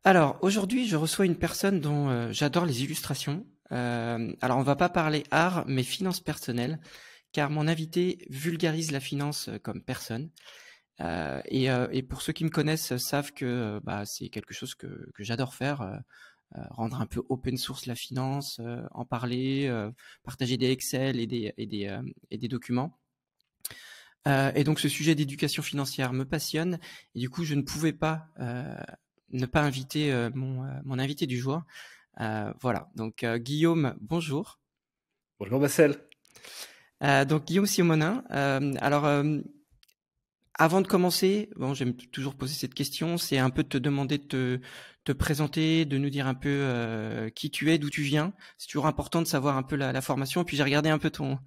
Alors, aujourd'hui, je reçois une personne dont j'adore les illustrations. Alors, on va pas parler art, mais finance personnelle, car mon invité vulgarise la finance comme personne. Et pour ceux qui me connaissent savent que bah, c'est quelque chose que j'adore faire, rendre un peu open source la finance, en parler, partager des Excel et des documents. Et donc, ce sujet d'éducation financière me passionne. Et du coup, je ne pouvais pas ne pas inviter mon invité du jour. Voilà. Donc, Guillaume, bonjour. Bonjour Marcel. Donc, Guillaume Simonin. Alors, avant de commencer, bon, j'aime toujours poser cette question. C'est un peu de te demander de te présenter, de nous dire un peu qui tu es, d'où tu viens. C'est toujours important de savoir un peu la formation. Puis j'ai regardé un peu ton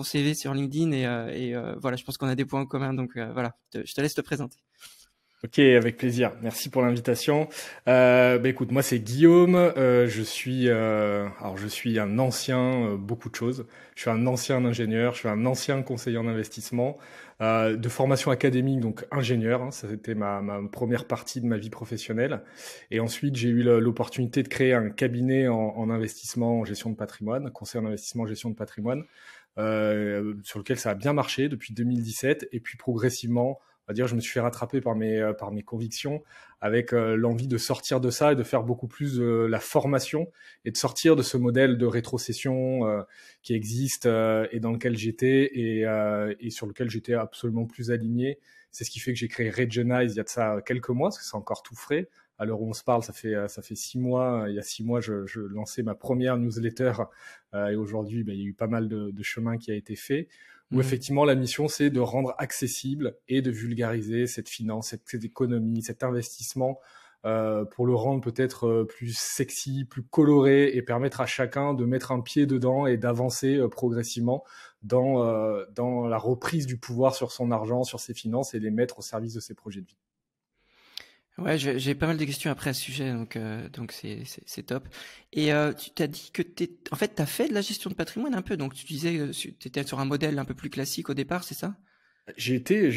CV sur LinkedIn et voilà, je pense qu'on a des points en commun. Donc voilà, je te laisse te présenter. Ok, avec plaisir. Merci pour l'invitation. Écoute, moi c'est Guillaume. Je suis un ancien beaucoup de choses. Je suis un ancien ingénieur. Je suis un ancien conseiller en investissement de formation académique, donc ingénieur. Hein, ça c'était ma première partie de ma vie professionnelle. Et ensuite j'ai eu l'opportunité de créer un cabinet en investissement, en gestion de patrimoine, conseiller en investissement, en gestion de patrimoine, sur lequel ça a bien marché depuis 2017. Et puis progressivement, on va dire, je me suis fait rattraper par mes convictions, avec l'envie de sortir de ça et de faire beaucoup plus la formation et de sortir de ce modèle de rétrocession qui existe et dans lequel j'étais et sur lequel j'étais absolument plus aligné. C'est ce qui fait que j'ai créé Regionize il y a de ça quelques mois, parce que c'est encore tout frais. À l'heure où on se parle, ça fait 6 mois. Il y a 6 mois, je lançais ma première newsletter et aujourd'hui, il y a eu pas mal de chemin qui a été fait, où Mmh. effectivement la mission c'est de rendre accessible et de vulgariser cette finance, cette économie, cet investissement pour le rendre peut-être plus sexy, plus coloré et permettre à chacun de mettre un pied dedans et d'avancer progressivement dans la reprise du pouvoir sur son argent, sur ses finances et les mettre au service de ses projets de vie. Ouais, j'ai pas mal de questions après à ce sujet, donc c'est top. Et tu t'as dit que en fait, t'as fait de la gestion de patrimoine un peu, donc tu disais t'étais sur un modèle un peu plus classique au départ, c'est ça? J'ai été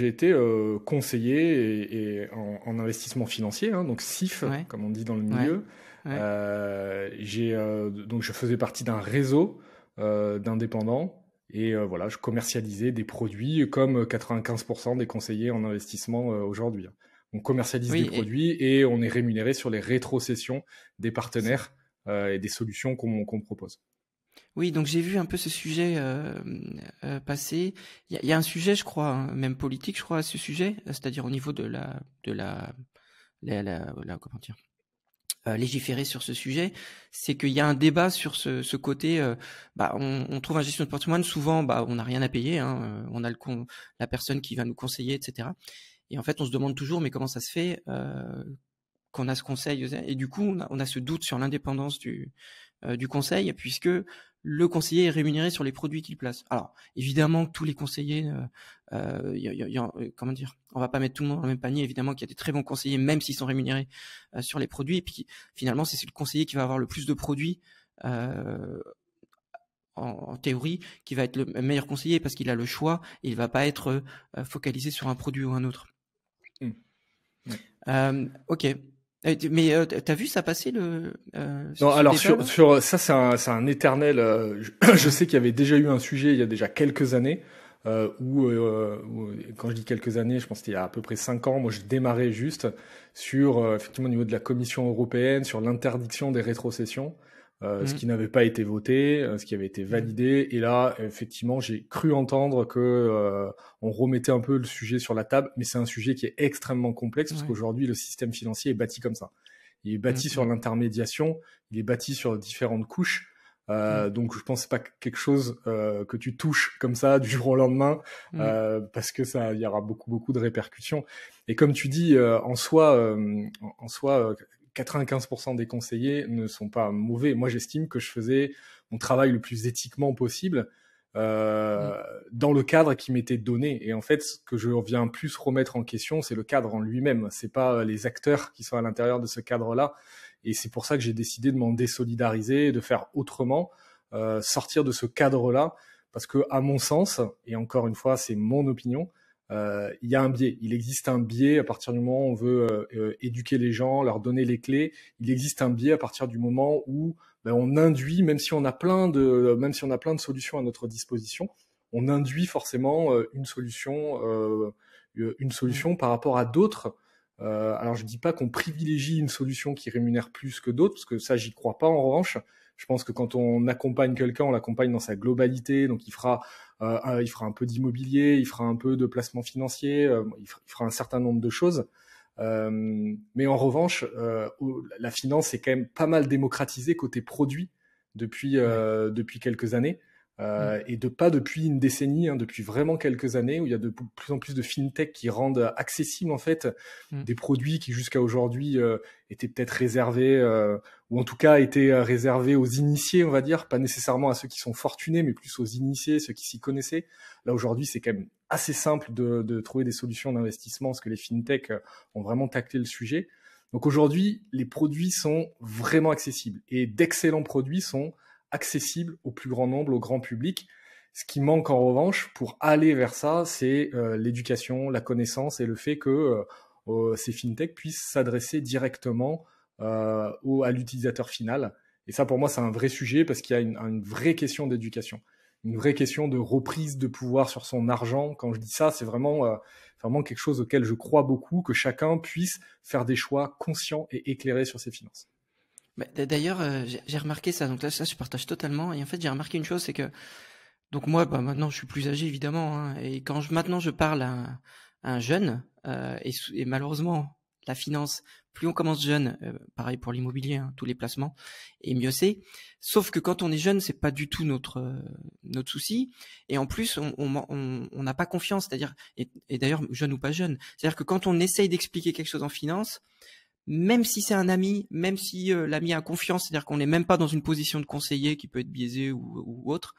conseiller en investissement financier, hein, donc SIF, Ouais, comme on dit dans le ouais, milieu. ouais. Donc je faisais partie d'un réseau d'indépendants et voilà, je commercialisais des produits comme 95% des conseillers en investissement aujourd'hui, hein. On commercialise des Oui, et produits et on est rémunéré sur les rétrocessions des partenaires et des solutions qu'on propose. oui, donc j'ai vu un peu ce sujet passer. Il y a un sujet, je crois, hein, même politique, je crois, à ce sujet, c'est-à-dire au niveau de la comment dire, légiférer sur ce sujet. C'est qu'il y a un débat sur ce côté. Bah, on trouve un gestion de patrimoine souvent, bah, on n'a rien à payer, hein, on a la personne qui va nous conseiller, etc. Et en fait, on se demande toujours, mais comment ça se fait qu'on a ce conseil? Et du coup, on a ce doute sur l'indépendance du conseil, puisque le conseiller est rémunéré sur les produits qu'il place. Alors, évidemment que tous les conseillers, comment dire, on va pas mettre tout le monde dans le même panier. Évidemment qu'il y a des très bons conseillers, même s'ils sont rémunérés sur les produits. Et puis, finalement, c'est le conseiller qui va avoir le plus de produits. Euh, en théorie, qui va être le meilleur conseiller parce qu'il a le choix et il va pas être focalisé sur un produit ou un autre. Mm. Ouais. Ok. Mais t'as vu ça passer Non, ce alors débat sur, là? sur ça, c'est un éternel. Je Ouais. sais qu'il y avait déjà eu un sujet il y a déjà quelques années, où, quand je dis quelques années, je pense qu'il y a à peu près 5 ans, moi je démarrais juste sur, effectivement, au niveau de la Commission européenne, sur l'interdiction des rétrocessions, ce Mm, qui n'avait pas été voté, ce qui avait été mm, validé. Et là, effectivement, j'ai cru entendre que on remettait un peu le sujet sur la table, mais c'est un sujet qui est extrêmement complexe parce ouais. qu'aujourd'hui, le système financier est bâti comme ça. Il est Mm, bâti sur mm, l'intermédiation, il est bâti sur différentes couches. mm, Donc je pense pas quelque chose que tu touches comme ça du jour au lendemain, mm, parce que ça, il y aura beaucoup de répercussions. Et comme tu dis, en soi, 95% des conseillers ne sont pas mauvais. Moi, j'estime que je faisais mon travail le plus éthiquement possible mm. dans le cadre qui m'était donné. Et en fait, ce que je viens plus remettre en question, c'est le cadre en lui-même. C'est pas les acteurs qui sont à l'intérieur de ce cadre-là. Et c'est pour ça que j'ai décidé de m'en désolidariser, de faire autrement, sortir de ce cadre-là, parce que à mon sens, et encore une fois, c'est mon opinion, il y a un biais. Il existe un biais à partir du moment où on veut éduquer les gens, leur donner les clés. Il existe un biais à partir du moment où on induit, même si on a plein de solutions à notre disposition, on induit forcément une solution par rapport à d'autres. Alors je dis pas qu'on privilégie une solution qui rémunère plus que d'autres, parce que ça j'y crois pas en revanche. Je pense que quand on accompagne quelqu'un, on l'accompagne dans sa globalité, donc il fera un peu d'immobilier, il fera un peu de placement financier, il fera un certain nombre de choses. Mais en revanche, la finance est quand même pas mal démocratisée côté produit depuis quelques années. Et pas depuis une décennie, depuis vraiment quelques années, où il y a de plus en plus de fintech qui rendent accessibles en fait des produits qui jusqu'à aujourd'hui étaient peut-être réservés, ou en tout cas étaient réservés aux initiés, on va dire, pas nécessairement à ceux qui sont fortunés, mais plus aux initiés, ceux qui s'y connaissaient. Là aujourd'hui, c'est quand même assez simple de trouver des solutions d'investissement, parce que les fintech ont vraiment taclé le sujet. Donc aujourd'hui, les produits sont vraiment accessibles, et d'excellents produits sont accessible au plus grand nombre, au grand public. Ce qui manque en revanche pour aller vers ça, c'est l'éducation, la connaissance et le fait que ces fintechs puissent s'adresser directement à l'utilisateur final. Et ça, pour moi, c'est un vrai sujet parce qu'il y a une vraie question d'éducation, une vraie question de reprise de pouvoir sur son argent. Quand je dis ça, c'est vraiment quelque chose auquel je crois beaucoup, que chacun puisse faire des choix conscients et éclairés sur ses finances. D'ailleurs, j'ai remarqué ça, donc là, ça, je partage totalement. Et en fait, j'ai remarqué une chose, c'est que, donc moi, maintenant, je suis plus âgé, évidemment, hein, et quand maintenant je parle à un jeune, et malheureusement, la finance, plus on commence jeune, pareil pour l'immobilier, hein, tous les placements, et mieux c'est. Sauf que quand on est jeune, c'est pas du tout notre souci, et en plus, on n'a pas confiance, c'est-à-dire, et d'ailleurs, jeune ou pas jeune, c'est-à-dire que quand on essaye d'expliquer quelque chose en finance, même si c'est un ami, même si l'ami a confiance, c'est-à-dire qu'on n'est même pas dans une position de conseiller qui peut être biaisé ou autre,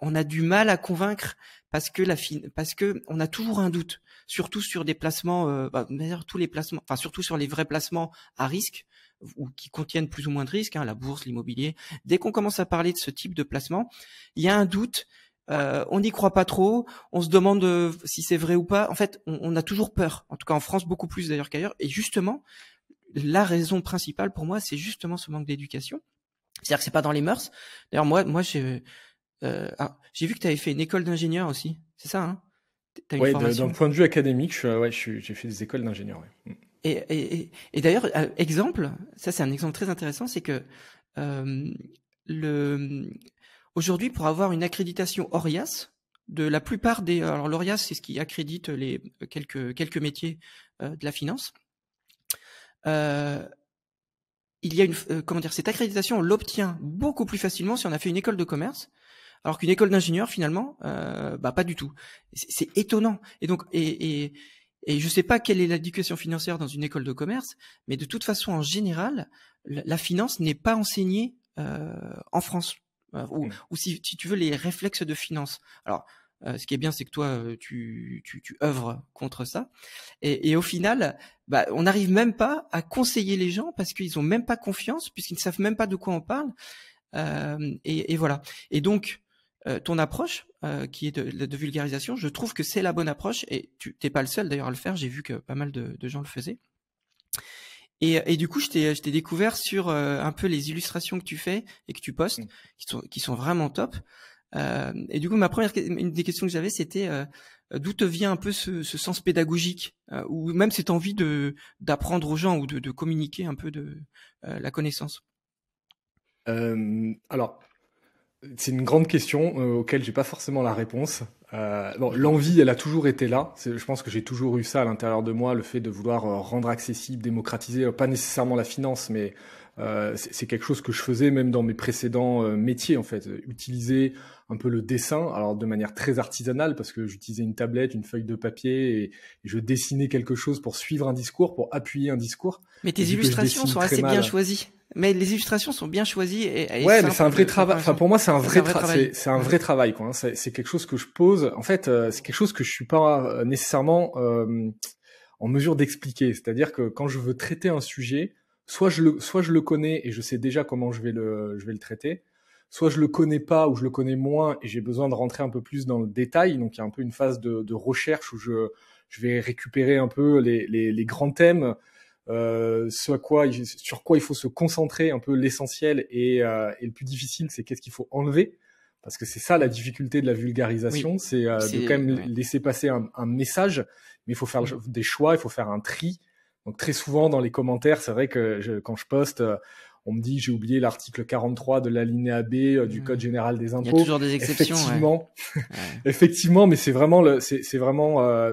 on a du mal à convaincre parce que on a toujours un doute, surtout sur des placements, d'ailleurs tous les placements, enfin surtout sur les vrais placements à risque ou qui contiennent plus ou moins de risques, hein, la bourse, l'immobilier. Dès qu'on commence à parler de ce type de placement, il y a un doute. On n'y croit pas trop, on se demande si c'est vrai ou pas. En fait, on a toujours peur, en tout cas en France beaucoup plus d'ailleurs qu'ailleurs. Et justement, la raison principale pour moi, c'est justement ce manque d'éducation. C'est-à-dire que c'est pas dans les mœurs. D'ailleurs, moi j'ai vu que tu avais fait une école d'ingénieur aussi, c'est ça, hein? T'as une formation. D'un point de vue académique, j'ai fait des écoles d'ingénieur. Ouais. Et d'ailleurs, exemple, ça c'est un exemple très intéressant, c'est que aujourd'hui, pour avoir une accréditation ORIAS, de la plupart des... Alors l'ORIAS, c'est ce qui accrédite les quelques métiers de la finance. Il y a cette accréditation, on l'obtient beaucoup plus facilement si on a fait une école de commerce, alors qu'une école d'ingénieur, finalement, pas du tout. C'est étonnant. Et donc, et je sais pas quelle est l'éducation financière dans une école de commerce, mais de toute façon, en général, la finance n'est pas enseignée en France. Ou si tu veux, les réflexes de finance. Alors, ce qui est bien, c'est que toi, tu œuvres contre ça. Et au final, on n'arrive même pas à conseiller les gens parce qu'ils ont même pas confiance, puisqu'ils ne savent même pas de quoi on parle. Et voilà. Et donc, ton approche, qui est de vulgarisation, je trouve que c'est la bonne approche. Et tu t'es pas le seul d'ailleurs à le faire. J'ai vu que pas mal de gens le faisaient. Et du coup, je t'ai découvert sur un peu les illustrations que tu fais et que tu postes, qui sont vraiment top. Et du coup, une des questions que j'avais, c'était d'où te vient un peu ce sens pédagogique, ou même cette envie d'apprendre aux gens ou de communiquer un peu de la connaissance. Alors, c'est une grande question auquel j'ai pas forcément la réponse. L'envie, elle a toujours été là. Je pense que j'ai toujours eu ça à l'intérieur de moi, le fait de vouloir rendre accessible, démocratiser, pas nécessairement la finance, mais c'est quelque chose que je faisais même dans mes précédents métiers, en fait. Utiliser un peu le dessin, alors de manière très artisanale, parce que j'utilisais une tablette, une feuille de papier, et je dessinais quelque chose pour suivre un discours, pour appuyer un discours. Mais tes illustrations sont assez bien choisies. Mais les illustrations sont bien choisies. Ouais, mais c'est un vrai travail. Enfin, pour moi, c'est un vrai travail. C'est un vrai travail, quoi. C'est quelque chose que je pose. En fait, c'est quelque chose que je suis pas nécessairement en mesure d'expliquer. C'est-à-dire que quand je veux traiter un sujet, soit je le connais et je sais déjà comment je vais le traiter, soit je le connais pas ou je le connais moins et j'ai besoin de rentrer un peu plus dans le détail. Donc il y a un peu une phase de recherche où je vais récupérer un peu les grands thèmes, sur quoi il faut se concentrer, un peu l'essentiel, et le plus difficile, c'est qu'est-ce qu'il faut enlever. Parce que c'est ça la difficulté de la vulgarisation, Oui, c'est de quand même laisser passer un message, mais il faut faire des choix, il faut faire un tri. Donc très souvent dans les commentaires, c'est vrai que quand je poste, on me dit j'ai oublié l'article 43 de l'alinéa B du Code général des impôts. Il y a toujours des exceptions. Effectivement, effectivement, mais c'est vraiment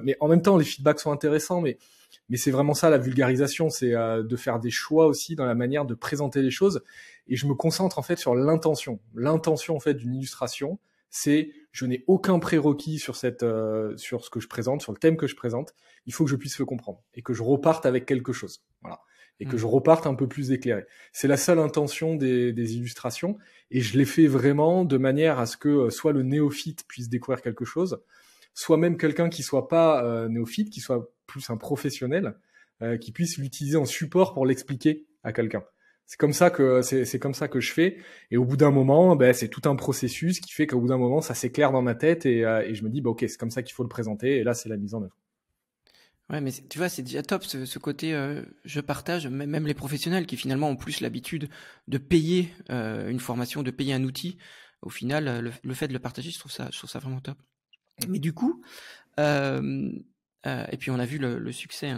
mais en même temps les feedbacks sont intéressants, mais c'est vraiment ça la vulgarisation, c'est de faire des choix aussi dans la manière de présenter les choses. Et je me concentre en fait sur l'intention. L'intention en fait d'une illustration, c'est je n'ai aucun prérequis sur sur ce que je présente, sur le thème que je présente. Il faut que je puisse le comprendre et que je reparte avec quelque chose. Voilà. Et que je reparte un peu plus éclairé. C'est la seule intention des illustrations. Et je l'ai fait vraiment de manière à ce que soit le néophyte puisse découvrir quelque chose, soit même quelqu'un qui soit pas néophyte, qui soit plus un professionnel, qui puisse l'utiliser en support pour l'expliquer à quelqu'un. C'est comme ça que je fais. Et au bout d'un moment, c'est tout un processus qui fait qu'au bout d'un moment, ça s'éclaire dans ma tête et je me dis, ok, c'est comme ça qu'il faut le présenter. Et là, c'est la mise en œuvre. Ouais, mais tu vois, c'est déjà top ce côté. Je partage, même les professionnels qui finalement ont plus l'habitude de payer une formation, de payer un outil. Au final, le fait de le partager, je trouve ça vraiment top. Mais du coup, et puis on a vu le succès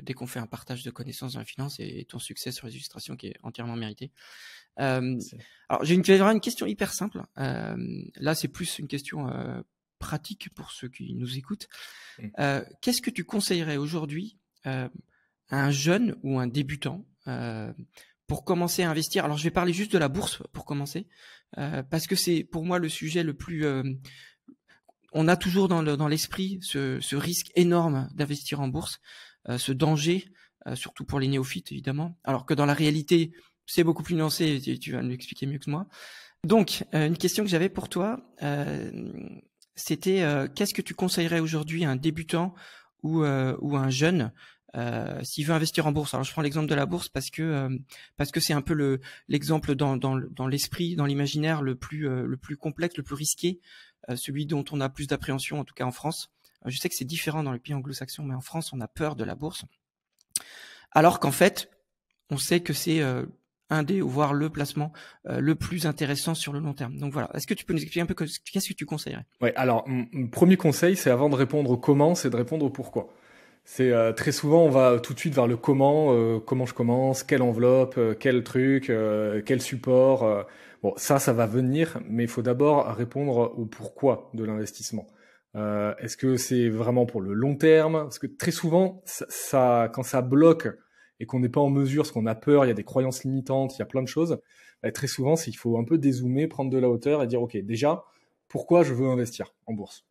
dès qu'on fait un partage de connaissances dans la finance et ton succès sur les illustrations qui est entièrement mérité. Alors j'ai une question hyper simple. Là, c'est plus une question pratique pour ceux qui nous écoutent. Qu'est-ce que tu conseillerais aujourd'hui à un jeune ou un débutant pour commencer à investir? Alors je vais parler juste de la bourse pour commencer, parce que c'est pour moi le sujet le plus... on a toujours dans l'esprit ce risque énorme d'investir en bourse, ce danger, surtout pour les néophytes évidemment, alors que dans la réalité, c'est beaucoup plus nuancé, tu vas nous l'expliquer mieux que moi. Donc, une question que j'avais pour toi, c'était qu'est-ce que tu conseillerais aujourd'hui à un débutant ou à un jeune s'il veut investir en bourse? Alors je prends l'exemple de la bourse parce que c'est un peu l'exemple dans l'esprit, dans l'imaginaire le plus complexe, le plus risqué, celui dont on a plus d'appréhension, en tout cas en France. Je sais que c'est différent dans les pays anglo-saxons, mais en France on a peur de la bourse, alors qu'en fait on sait que c'est un des, voire le placement le plus intéressant sur le long terme. Donc voilà, est-ce que tu peux nous expliquer un peu qu'est-ce que tu conseillerais? Ouais, alors mon premier conseil, c'est avant de répondre au comment, c'est de répondre au pourquoi. C'est très souvent on va tout de suite vers le comment, comment je commence, quelle enveloppe, quel truc, quel support. Bon, ça va venir, mais il faut d'abord répondre au pourquoi de l'investissement. Est-ce que c'est vraiment pour le long terme? Parce que très souvent, quand ça bloque et qu'on n'est pas en mesure, parce qu'on a peur, il y a des croyances limitantes, il y a plein de choses, très souvent, il faut un peu dézoomer, prendre de la hauteur et dire, ok, déjà, pourquoi je veux investir en bourse?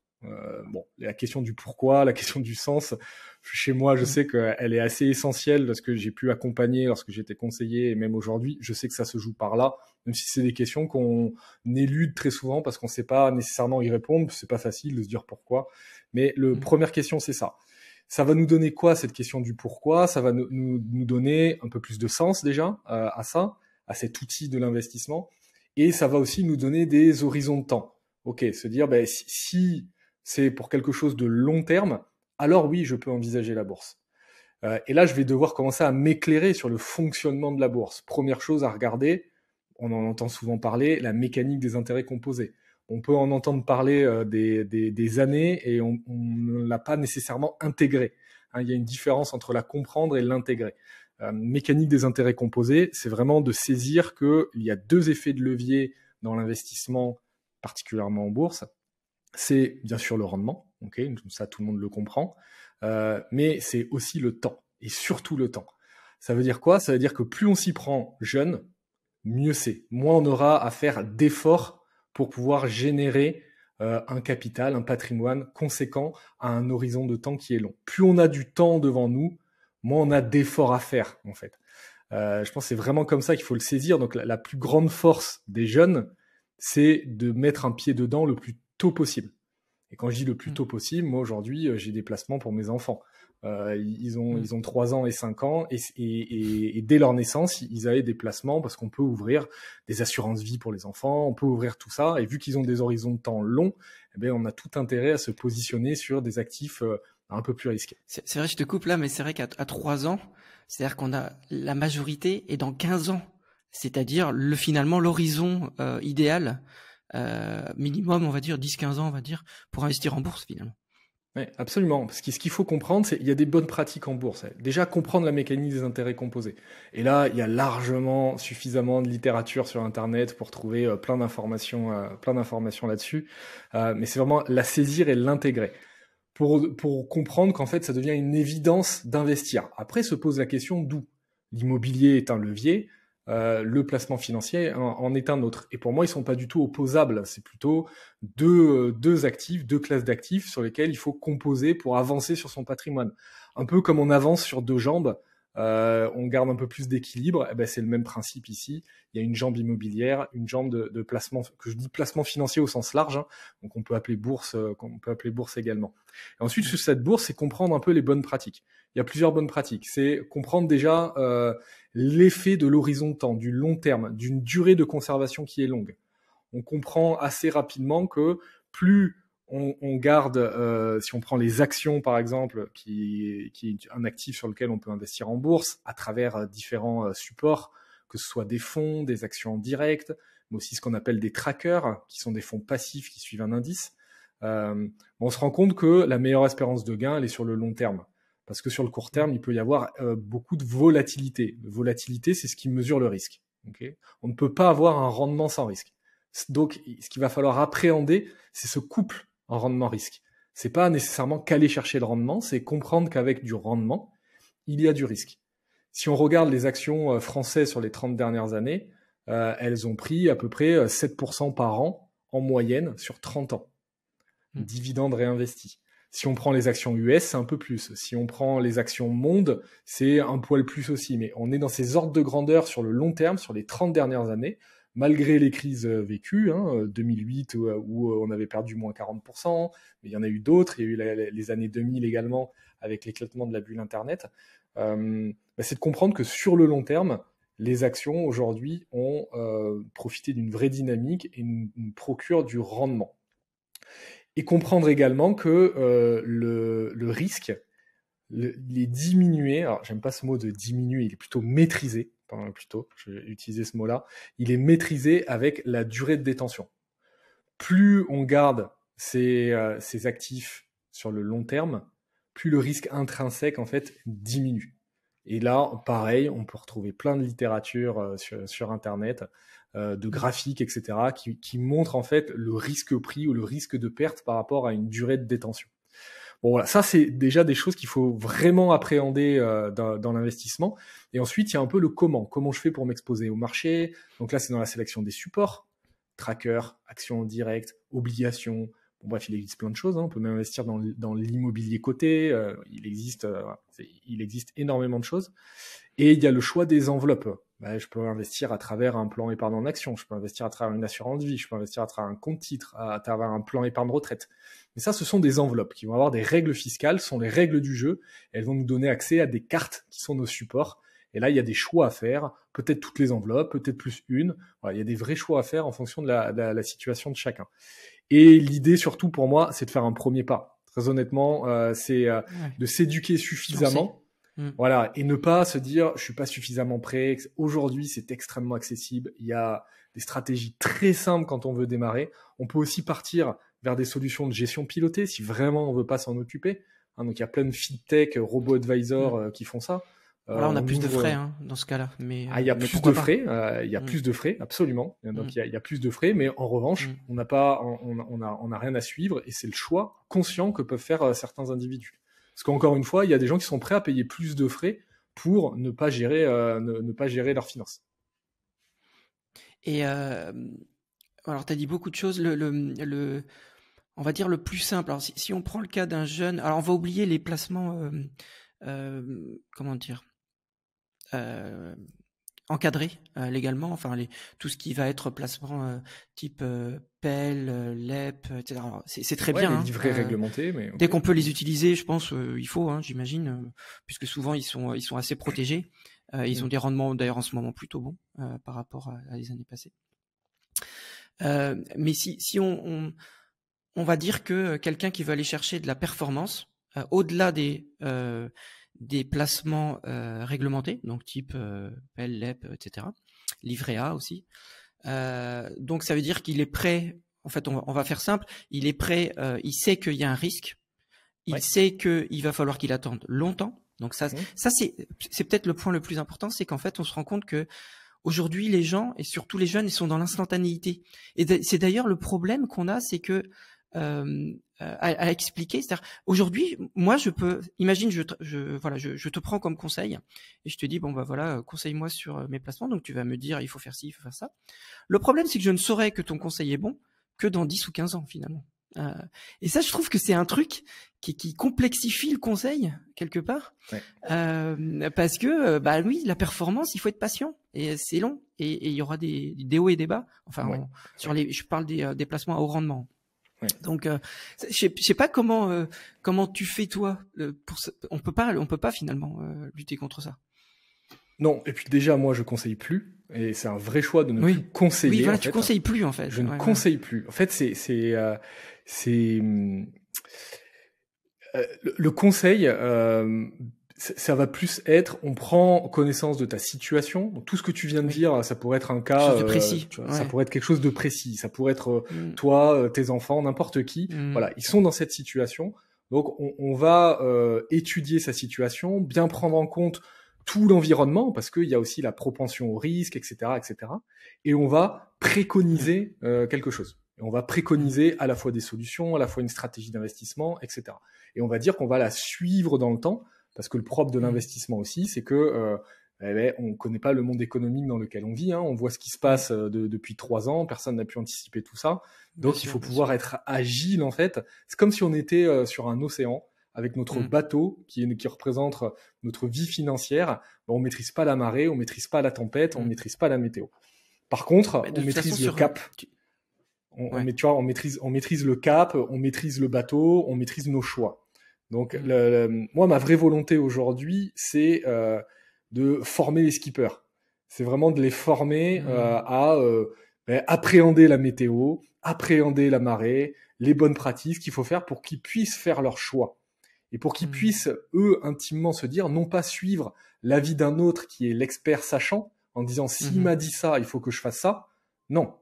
Bon, la question du pourquoi, la question du sens, chez moi, je sais qu'elle est assez essentielle parce que j'ai pu accompagner lorsque j'étais conseiller et même aujourd'hui, je sais que ça se joue par là, même si c'est des questions qu'on élude très souvent parce qu'on ne sait pas nécessairement y répondre, c'est pas facile de se dire pourquoi. Mais première question, c'est ça. Ça va nous donner quoi, cette question du pourquoi? Ça va nous donner un peu plus de sens déjà à ça, à cet outil de l'investissement. Et ça va aussi nous donner des horizons de temps. Ok, se dire, si c'est pour quelque chose de long terme, alors oui, je peux envisager la bourse. Et là, je vais devoir commencer à m'éclairer sur le fonctionnement de la bourse. Première chose à regarder, on en entend souvent parler, la mécanique des intérêts composés. On peut en entendre parler des années et on ne l'a pas nécessairement intégré. Il y a une différence entre la comprendre et l'intégrer. Mécanique des intérêts composés, c'est vraiment de saisir qu'il y a deux effets de levier dans l'investissement, particulièrement en bourse. C'est bien sûr le rendement, okay, ça tout le monde le comprend, mais c'est aussi le temps, et surtout le temps. Ça veut dire quoi? Ça veut dire que plus on s'y prend jeune, mieux c'est. Moins on aura à faire d'efforts pour pouvoir générer un capital, un patrimoine conséquent à un horizon de temps qui est long. Plus on a du temps devant nous, moins on a d'efforts à faire, en fait. Je pense que c'est vraiment comme ça qu'il faut le saisir. Donc la plus grande force des jeunes, c'est de mettre un pied dedans le plus tôt possible. Et quand je dis le plus tôt possible, moi aujourd'hui, j'ai des placements pour mes enfants. Ils ont 3 ans et 5 ans et dès leur naissance, ils avaient des placements parce qu'on peut ouvrir des assurances vie pour les enfants, on peut ouvrir tout ça. Et vu qu'ils ont des horizons de temps longs, eh bien, on a tout intérêt à se positionner sur des actifs un peu plus risqués. C'est vrai, je te coupe là, mais c'est vrai qu'à 3 ans, c'est-à-dire qu'on a la majorité est dans 15 ans. C'est-à-dire finalement l'horizon idéal, minimum, on va dire 10-15 ans, on va dire, pour investir en bourse finalement. Oui, absolument. Parce que ce qu'il faut comprendre, c'est qu'il y a des bonnes pratiques en bourse. Déjà, comprendre la mécanique des intérêts composés. Et là, il y a largement suffisamment de littérature sur Internet pour trouver plein d'informations là-dessus. Mais c'est vraiment la saisir et l'intégrer. Pour comprendre qu'en fait, ça devient une évidence d'investir. Après, se pose la question d'où. L'immobilier est un levier. Le placement financier en est un autre. Et pour moi, ils sont pas du tout opposables. C'est plutôt deux actifs, deux classes d'actifs sur lesquels il faut composer pour avancer sur son patrimoine. Un peu comme on avance sur 2 jambes, on garde un peu plus d'équilibre. Eh ben, c'est le même principe ici. Il y a une jambe immobilière, une jambe de placement, que je dis placement financier au sens large, hein, donc on peut appeler bourse également. Et ensuite, sur cette bourse, c'est comprendre un peu les bonnes pratiques. Il y a plusieurs bonnes pratiques. C'est comprendre déjà l'effet de l'horizon de temps, du long terme, d'une durée de conservation qui est longue. On comprend assez rapidement que plus on garde, si on prend les actions par exemple, qui est un actif sur lequel on peut investir en bourse à travers différents supports, que ce soit des fonds, des actions en direct, mais aussi ce qu'on appelle des trackers, qui sont des fonds passifs qui suivent un indice. On se rend compte que la meilleure espérance de gain, elle est sur le long terme. Parce que sur le court terme, il peut y avoir beaucoup de volatilité. La volatilité, c'est ce qui mesure le risque. Okay, on ne peut pas avoir un rendement sans risque. Donc, ce qu'il va falloir appréhender, c'est ce couple en rendement-risque. C'est pas nécessairement qu'aller chercher le rendement, c'est comprendre qu'avec du rendement, il y a du risque. Si on regarde les actions françaises sur les 30 dernières années, elles ont pris à peu près 7% par an en moyenne sur 30 ans. Dividendes réinvestis. Si on prend les actions US, c'est un peu plus. Si on prend les actions monde, c'est un poil plus aussi. Mais on est dans ces ordres de grandeur sur le long terme, sur les 30 dernières années, malgré les crises vécues, 2008 où on avait perdu moins 40%, mais il y en a eu d'autres. Il y a eu les années 2000 également avec l'éclatement de la bulle Internet. C'est de comprendre que sur le long terme, les actions aujourd'hui ont profité d'une vraie dynamique et nous procurent du rendement. Et comprendre également que le risque, il est diminué. Alors, j'aime pas ce mot de diminuer, il est plutôt maîtrisé. Je vais utiliser ce mot-là. Il est maîtrisé avec la durée de détention. Plus on garde ces actifs sur le long terme, plus le risque intrinsèque, en fait, diminue. Et là, pareil, on peut retrouver plein de littérature sur Internet, de graphiques, etc., qui montrent en fait le risque pris ou le risque de perte par rapport à une durée de détention. Bon voilà, ça c'est déjà des choses qu'il faut vraiment appréhender dans l'investissement. Et ensuite, il y a un peu le comment. Comment je fais pour m'exposer au marché? Donc là, c'est dans la sélection des supports, tracker, actions en direct, obligations. Bon, bref, il existe plein de choses. On peut même investir dans l'immobilier coté. Il existe énormément de choses. Et il y a le choix des enveloppes. Je peux investir à travers un plan épargne en action, je peux investir à travers une assurance vie, je peux investir à travers un compte titre, à travers un plan épargne retraite. Mais ça, ce sont des enveloppes qui vont avoir des règles fiscales, ce sont les règles du jeu. Elles vont nous donner accès à des cartes qui sont nos supports. Et là, il y a des choix à faire, peut-être toutes les enveloppes, peut-être plus une. Voilà, il y a des vrais choix à faire en fonction de la situation de chacun. Et l'idée, surtout pour moi, c'est de faire un premier pas. Très honnêtement, c'est de s'éduquer suffisamment. Voilà, et ne pas se dire je suis pas suffisamment prêt. Aujourd'hui, c'est extrêmement accessible. Il y a des stratégies très simples quand on veut démarrer. On peut aussi partir vers des solutions de gestion pilotée si vraiment on veut pas s'en occuper. Donc il y a plein de fintech, robo-advisors qui font ça. Voilà, on a plus de frais dans ce cas-là. Mais il y a plus de frais. Il y a plus de frais, absolument. Donc il y a plus de frais, mais en revanche, on n'a rien à suivre et c'est le choix conscient que peuvent faire certains individus. Parce qu'encore une fois, il y a des gens qui sont prêts à payer plus de frais pour ne pas gérer leurs finances. Et alors, tu as dit beaucoup de choses. On va dire le plus simple. Alors, si on prend le cas d'un jeune, alors on va oublier les placements, comment dire, encadré légalement, enfin tout ce qui va être placement type PEL, LEP, etc. Alors, c'est très Ouais, bien. les Hein, livrets réglementés, mais dès ok. qu'on peut les utiliser, je pense, il faut, hein, j'imagine, puisque souvent ils sont assez protégés. Ils ont des rendements d'ailleurs en ce moment plutôt bons par rapport à les années passées. Mais si on va dire que quelqu'un qui veut aller chercher de la performance au-delà des placements réglementés, donc type PEL, LEP, etc. Livret A aussi. Donc ça veut dire qu'il est prêt. En fait, on va faire simple. Il est prêt. Il sait qu'il y a un risque. Il sait qu'il va falloir qu'il attende longtemps. Donc ça c'est peut-être le point le plus important, c'est qu'en fait on se rend compte que aujourd'hui les gens et surtout les jeunes ils sont dans l'instantanéité. Et c'est d'ailleurs le problème qu'on a, c'est que à expliquer, c'est-à-dire aujourd'hui moi imagine je te prends comme conseil et je te dis bon bah voilà, conseille-moi sur mes placements, donc tu vas me dire il faut faire ci, il faut faire ça. Le problème c'est que je ne saurais que ton conseil est bon que dans 10 ou 15 ans finalement. Et ça, je trouve que c'est un truc qui complexifie le conseil quelque part, parce que bah oui, la performance, il faut être patient et c'est long et il y aura des hauts et des bas. Enfin, je parle des placements à haut rendement. Donc, je sais pas comment tu fais toi on peut pas finalement lutter contre ça. Non, et puis déjà, moi, je conseille plus, et c'est un vrai choix de ne plus conseiller. Oui, voilà, tu conseilles plus en fait. Je ne conseille plus. En fait, le conseil, ça va plus être, on prend connaissance de ta situation. Donc, tout ce que tu viens de dire, ça pourrait être un cas, précis. Ça pourrait être quelque chose de précis. Ça pourrait être toi, tes enfants, n'importe qui. Voilà, ils sont dans cette situation. Donc, on va étudier sa situation, bien prendre en compte tout l'environnement, parce qu'il y a aussi la propension au risque, etc., etc. Et on va préconiser quelque chose. Et on va préconiser à la fois des solutions, à la fois une stratégie d'investissement, etc. Et on va dire qu'on va la suivre dans le temps, parce que le propre de l'investissement aussi, c'est que on connaît pas le monde économique dans lequel on vit. Hein. On voit ce qui se passe depuis 3 ans, personne n'a pu anticiper tout ça. Donc il faut pouvoir être agile en fait. C'est comme si on était sur un océan avec notre bateau qui représente notre vie financière. On maîtrise pas la marée, on maîtrise pas la tempête, on maîtrise pas la météo. Par contre, on maîtrise le cap. On maîtrise le cap, on maîtrise le bateau, on maîtrise nos choix. Donc, moi, ma vraie volonté aujourd'hui, c'est de former les skippers. C'est vraiment de les former à appréhender la météo, appréhender la marée, les bonnes pratiques qu'il faut faire pour qu'ils puissent faire leur choix. Et pour qu'ils puissent, eux, intimement se dire, non pas suivre l'avis d'un autre qui est l'expert sachant, en disant, s'il m'a dit ça, il faut que je fasse ça. Non.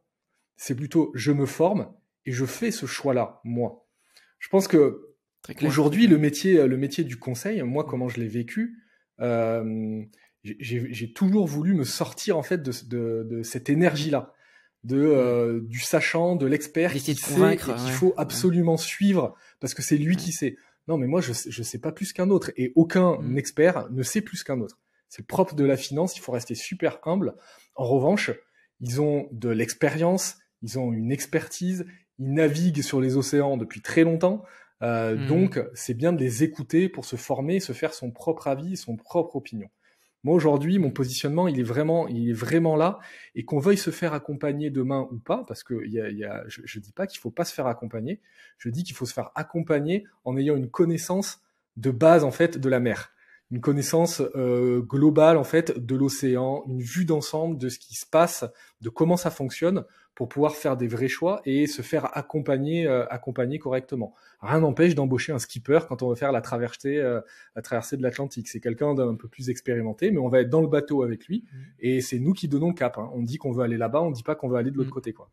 C'est plutôt, je me forme et je fais ce choix-là, moi. Je pense que aujourd'hui, le métier du conseil, moi, comment je l'ai vécu, j'ai toujours voulu me sortir en fait de cette énergie-là, du sachant, de l'expert qui sait et qu'il faut absolument suivre parce que c'est lui qui sait. Non, mais moi, je sais pas plus qu'un autre et aucun expert ne sait plus qu'un autre. C'est le propre de la finance, il faut rester super humble. En revanche, ils ont de l'expérience, ils ont une expertise, ils naviguent sur les océans depuis très longtemps. Donc, c'est bien de les écouter pour se former, se faire son propre avis, son propre opinion. Moi, aujourd'hui, mon positionnement, il est vraiment là, et qu'on veuille se faire accompagner demain ou pas, parce que je dis pas qu'il faut pas se faire accompagner, je dis qu'il faut se faire accompagner en ayant une connaissance de base, en fait, de la mer. Une connaissance globale, en fait, de l'océan, une vue d'ensemble de ce qui se passe, de comment ça fonctionne, pour pouvoir faire des vrais choix et se faire accompagner correctement. Rien n'empêche d'embaucher un skipper quand on veut faire la traversée de l'Atlantique. C'est quelqu'un d'un peu plus expérimenté, mais on va être dans le bateau avec lui et c'est nous qui donnons le cap. Hein. On dit qu'on veut aller là-bas, on dit pas qu'on veut aller de l'autre côté, quoi.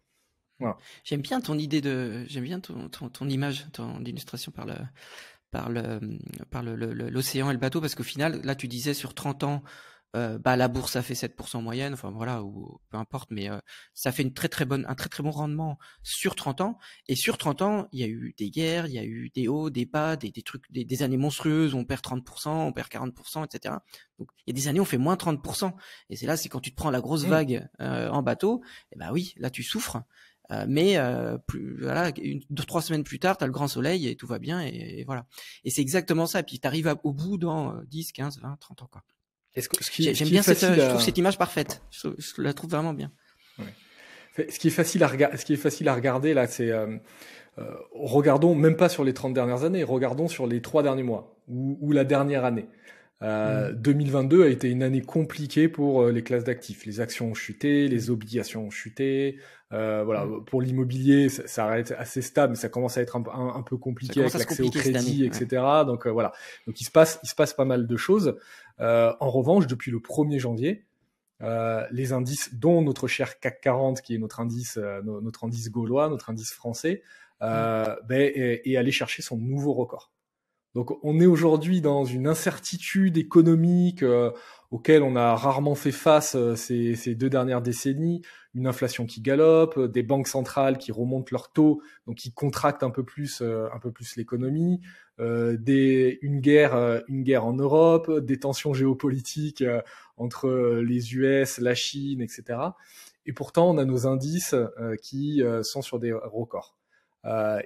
Voilà. J'aime bien ton idée j'aime bien ton image, ton illustration par l'océan et le bateau, parce qu'au final, là, tu disais sur 30 ans, la bourse a fait 7% moyenne, enfin voilà, ou peu importe, mais ça fait un très très bon rendement sur 30 ans. Et sur 30 ans, il y a eu des guerres, il y a eu des hauts, des bas, des trucs, des années monstrueuses où on perd 30%, on perd 40%, etc. Donc il y a des années où on fait moins 30%. Et c'est quand tu te prends la grosse vague en bateau, et ben oui, là tu souffres. Mais voilà, 2-3 semaines plus tard, t'as le grand soleil et tout va bien, et voilà. Et c'est exactement ça. Et puis t'arrives au bout dans 10, 15, 20, 30 ans, quoi. J'aime bien je trouve cette image parfaite. Je la trouve vraiment bien. Ouais. Ce qui est facile à regarder là, c'est regardons même pas sur les 30 dernières années, regardons sur les 3 derniers mois ou la dernière année. 2022 a été une année compliquée pour les classes d'actifs. Les actions ont chuté, les obligations ont chuté. Voilà, pour l'immobilier, ça reste assez stable, mais ça commence à être un peu compliqué avec l'accès au crédit, etc. Ouais. Donc voilà. Donc il se passe pas mal de choses. En revanche, depuis le 1er janvier, les indices, dont notre cher CAC 40, qui est notre indice gaulois, notre indice français, est allé chercher son nouveau record. Donc on est aujourd'hui dans une incertitude économique auquel on a rarement fait face ces 2 dernières décennies, une inflation qui galope, des banques centrales qui remontent leurs taux, donc qui contractent un peu plus l'économie, une guerre en Europe, des tensions géopolitiques entre les US, la Chine, etc. Et pourtant on a nos indices qui sont sur des records.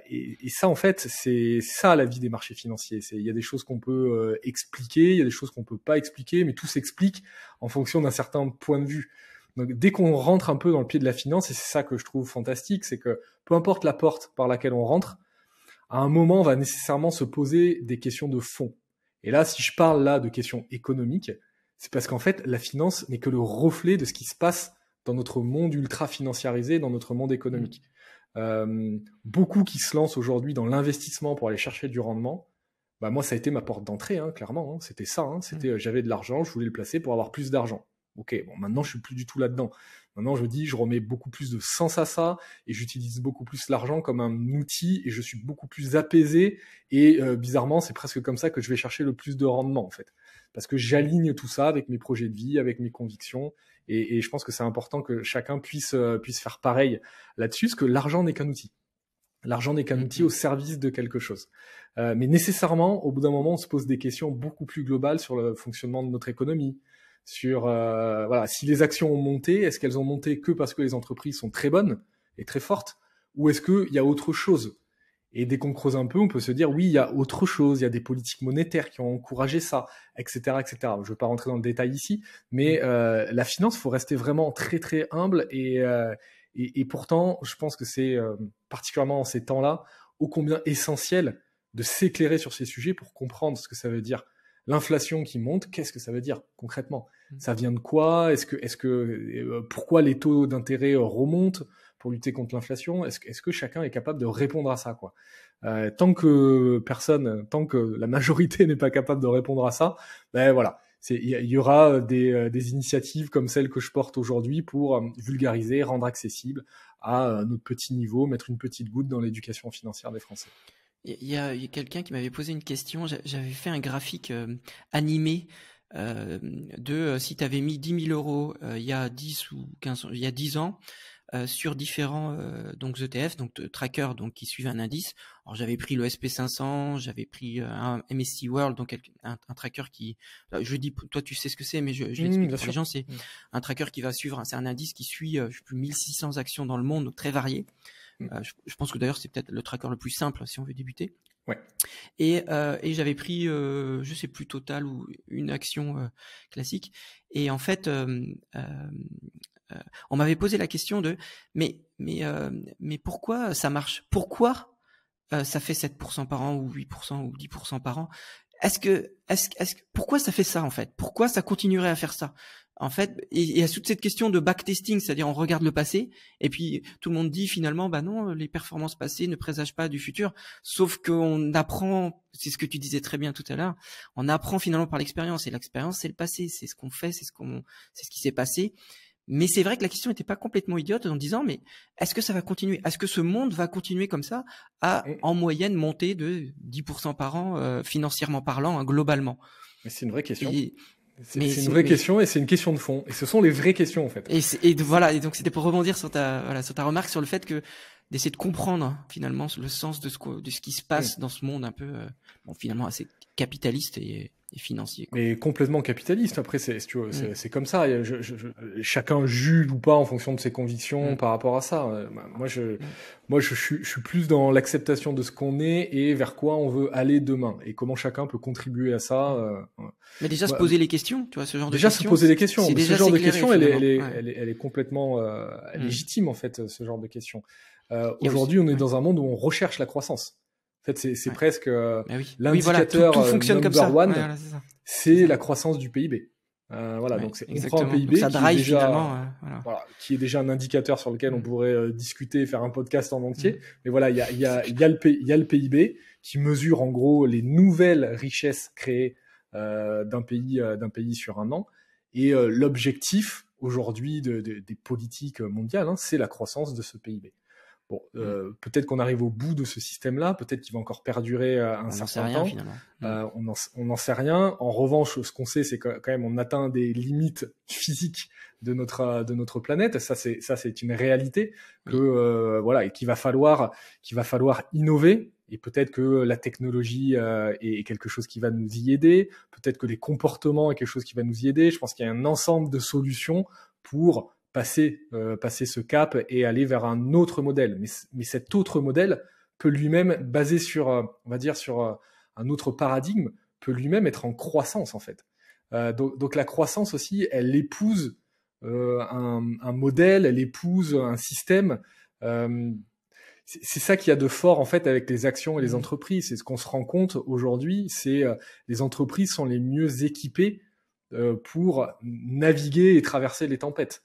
Et ça, en fait, c'est ça la vie des marchés financiers. Il y a des choses qu'on peut expliquer, il y a des choses qu'on peut pas expliquer, mais tout s'explique en fonction d'un certain point de vue. Donc, dès qu'on rentre un peu dans le pied de la finance, et c'est ça que je trouve fantastique, c'est que peu importe la porte par laquelle on rentre, à un moment, on va nécessairement se poser des questions de fond. Et là, si je parle là de questions économiques, c'est parce qu'en fait, la finance n'est que le reflet de ce qui se passe dans notre monde ultra financiarisé, dans notre monde économique. Beaucoup qui se lancent aujourd'hui dans l'investissement pour aller chercher du rendement, bah moi ça a été ma porte d'entrée, clairement, c'était ça, c'était j'avais de l'argent, je voulais le placer pour avoir plus d'argent. Ok, bon maintenant je suis plus du tout là-dedans. Maintenant je remets beaucoup plus de sens à ça et j'utilise beaucoup plus l'argent comme un outil et je suis beaucoup plus apaisé et bizarrement c'est presque comme ça que je vais chercher le plus de rendement en fait, parce que j'aligne tout ça avec mes projets de vie, avec mes convictions. Et je pense que c'est important que chacun puisse faire pareil là-dessus, parce que l'argent n'est qu'un outil. L'argent n'est qu'un outil au service de quelque chose. Mais nécessairement, au bout d'un moment, on se pose des questions beaucoup plus globales sur le fonctionnement de notre économie. Sur voilà, si les actions ont monté, est-ce qu'elles ont monté que parce que les entreprises sont très bonnes et très fortes, ou est-ce qu'il y a autre chose? Et dès qu'on creuse un peu, on peut se dire oui, il y a autre chose, il y a des politiques monétaires qui ont encouragé ça, etc., etc. Je ne veux pas rentrer dans le détail ici, mais la finance, faut rester vraiment très très humble et pourtant, je pense que c'est particulièrement en ces temps-là, ô combien essentiel de s'éclairer sur ces sujets pour comprendre ce que ça veut dire. L'inflation qui monte, qu'est-ce que ça veut dire concrètement? Ça vient de quoi? Pourquoi les taux d'intérêt remontent pour lutter contre l'inflation? Est-ce que chacun est capable de répondre à ça, quoi? Tant que la majorité n'est pas capable de répondre à ça, ben voilà, il y aura des initiatives comme celle que je porte aujourd'hui pour vulgariser, rendre accessible à notre petit niveau, mettre une petite goutte dans l'éducation financière des Français. Il y a quelqu'un qui m'avait posé une question. J'avais fait un graphique animé si tu avais mis 10 000 euros il y a 10 ou 15 ans, il y a 10 ans sur différents donc ETF, donc trackers donc qui suivent un indice. Alors j'avais pris le SP500, j'avais pris un MSCI World, donc un tracker qui, je dis, toi tu sais ce que c'est, mais je l'explique pour les gens, c'est un tracker qui va suivre, c'est un indice qui suit je sais plus 1600 actions dans le monde, donc très variées. Je pense que d'ailleurs c'est peut-être le tracker le plus simple si on veut débuter. Ouais. Et j'avais pris, je sais plus, Total ou une action classique. Et en fait, on m'avait posé la question de mais pourquoi ça marche? Pourquoi ça fait 7% par an ou 8% ou 10% par an? Pourquoi ça fait ça en fait? Pourquoi ça continuerait à faire ça? En fait, il y a toute cette question de backtesting, c'est-à-dire on regarde le passé et puis tout le monde dit finalement bah non, les performances passées ne présagent pas du futur, sauf qu'on apprend, c'est ce que tu disais très bien tout à l'heure, on apprend finalement par l'expérience et l'expérience c'est le passé, c'est ce qu'on fait, c'est ce qui s'est passé. Mais c'est vrai que la question n'était pas complètement idiote en disant mais est-ce que ça va continuer? Est-ce que ce monde va continuer comme ça à en moyenne monter de 10% par an financièrement parlant globalement? Mais c'est une vraie question. C'est une vraie question et c'est une question de fond. Et ce sont les vraies questions en fait. Et donc c'était pour rebondir sur ta remarque sur le fait que d'essayer de comprendre finalement le sens de ce qui se passe dans ce monde un peu finalement assez capitaliste et financier, quoi. Mais complètement capitaliste. Après, c'est comme ça. Chacun juge ou pas en fonction de ses convictions par rapport à ça. Moi, je suis plus dans l'acceptation de ce qu'on est et vers quoi on veut aller demain et comment chacun peut contribuer à ça. Mais déjà se poser les questions, tu vois, ce genre de questions. Déjà se poser les questions. Ce genre de questions, elle est complètement légitime en fait. Ce genre de questions. Aujourd'hui, on est dans un monde où on recherche la croissance. En fait, c'est presque l'indicateur tout fonctionne comme ça. One, c'est la croissance du PIB. Donc on prend un PIB qui est déjà un indicateur sur lequel on pourrait discuter, faire un podcast en entier. Mais voilà, il y a le PIB qui mesure en gros les nouvelles richesses créées d'un pays sur un an. Et l'objectif aujourd'hui des politiques mondiales, c'est la croissance de ce PIB. Bon, peut-être qu'on arrive au bout de ce système-là, peut-être qu'il va encore perdurer un certain temps. On n'en sait rien. En revanche, ce qu'on sait, c'est que quand même on atteint des limites physiques de notre planète. Ça, c'est une réalité et qu'il va falloir innover. Et peut-être que la technologie est quelque chose qui va nous y aider. Peut-être que les comportements est quelque chose qui va nous y aider. Je pense qu'il y a un ensemble de solutions pour passer ce cap et aller vers un autre modèle. Mais cet autre modèle peut lui-même, basé sur, on va dire, sur un autre paradigme, peut lui-même être en croissance, en fait. Donc la croissance aussi, elle épouse un modèle, elle épouse un système. C'est ça qu'il y a de fort, en fait, avec les actions et les entreprises. C'est ce qu'on se rend compte aujourd'hui, c'est les entreprises sont les mieux équipées pour naviguer et traverser les tempêtes.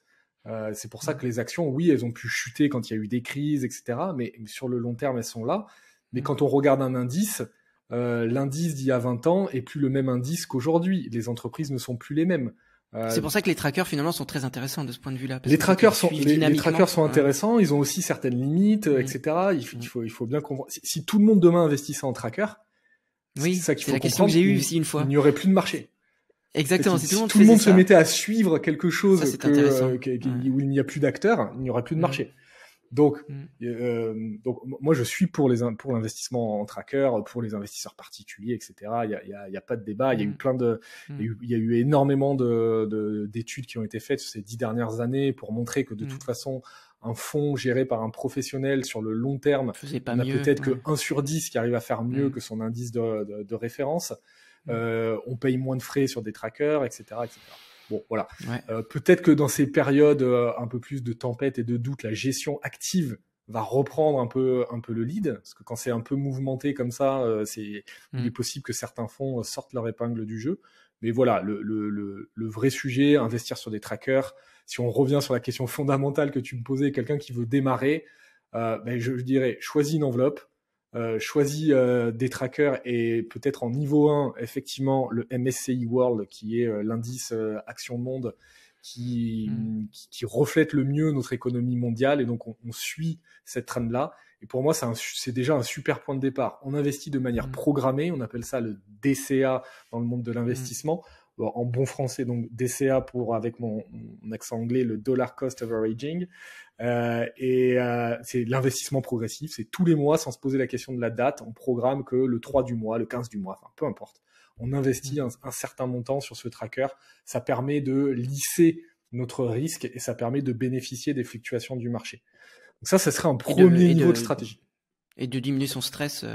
C'est pour ça que les actions, oui, elles ont pu chuter quand il y a eu des crises, etc. Mais sur le long terme, elles sont là. Mais quand on regarde un indice, l'indice d'il y a 20 ans est plus le même indice qu'aujourd'hui. Les entreprises ne sont plus les mêmes. C'est pour ça que les trackers, finalement, sont très intéressants de ce point de vue-là. Les trackers sont intéressants. Ils ont aussi certaines limites, etc. Il faut bien comprendre. Si tout le monde demain investissait en tracker, c'est ça qu'il faut la question que j'ai eue aussi une fois. Il n'y aurait plus de marché. Exactement. Si tout le monde se mettait à suivre quelque chose où il n'y a plus d'acteurs, il n'y aura plus de marché. Donc moi je suis pour l'investissement en tracker, pour les investisseurs particuliers, etc. Il y a pas de débat. Il y a eu il y a eu énormément d'études qui ont été faites ces 10 dernières années pour montrer que de toute façon un fonds géré par un professionnel sur le long terme, on a peut-être que 1 sur 10 qui arrive à faire mieux que son indice de référence. On paye moins de frais sur des trackers, etc., etc. Bon, voilà. Peut-être que dans ces périodes un peu plus de tempête et de doute, la gestion active va reprendre un peu le lead, parce que quand c'est un peu mouvementé comme ça, il est possible que certains fonds sortent leur épingle du jeu. Mais voilà, le vrai sujet, investir sur des trackers. Si on revient sur la question fondamentale que tu me posais, quelqu'un qui veut démarrer, je dirais, choisis une enveloppe. Choisis des trackers et peut-être en niveau 1, effectivement, le MSCI World, qui est l'indice Action Monde qui reflète le mieux notre économie mondiale. Et donc, on suit cette trend-là. Et pour moi, c'est déjà un super point de départ. On investit de manière programmée. On appelle ça le DCA dans le monde de l'investissement. En bon français, donc DCA avec mon accent anglais, le Dollar Cost Averaging. C'est l'investissement progressif, c'est tous les mois sans se poser la question de la date, on programme que le 3 du mois, le 15 du mois, enfin peu importe. On investit un certain montant sur ce tracker, ça permet de lisser notre risque et ça permet de bénéficier des fluctuations du marché. Donc ça serait un premier niveau de stratégie. Et de diminuer son stress.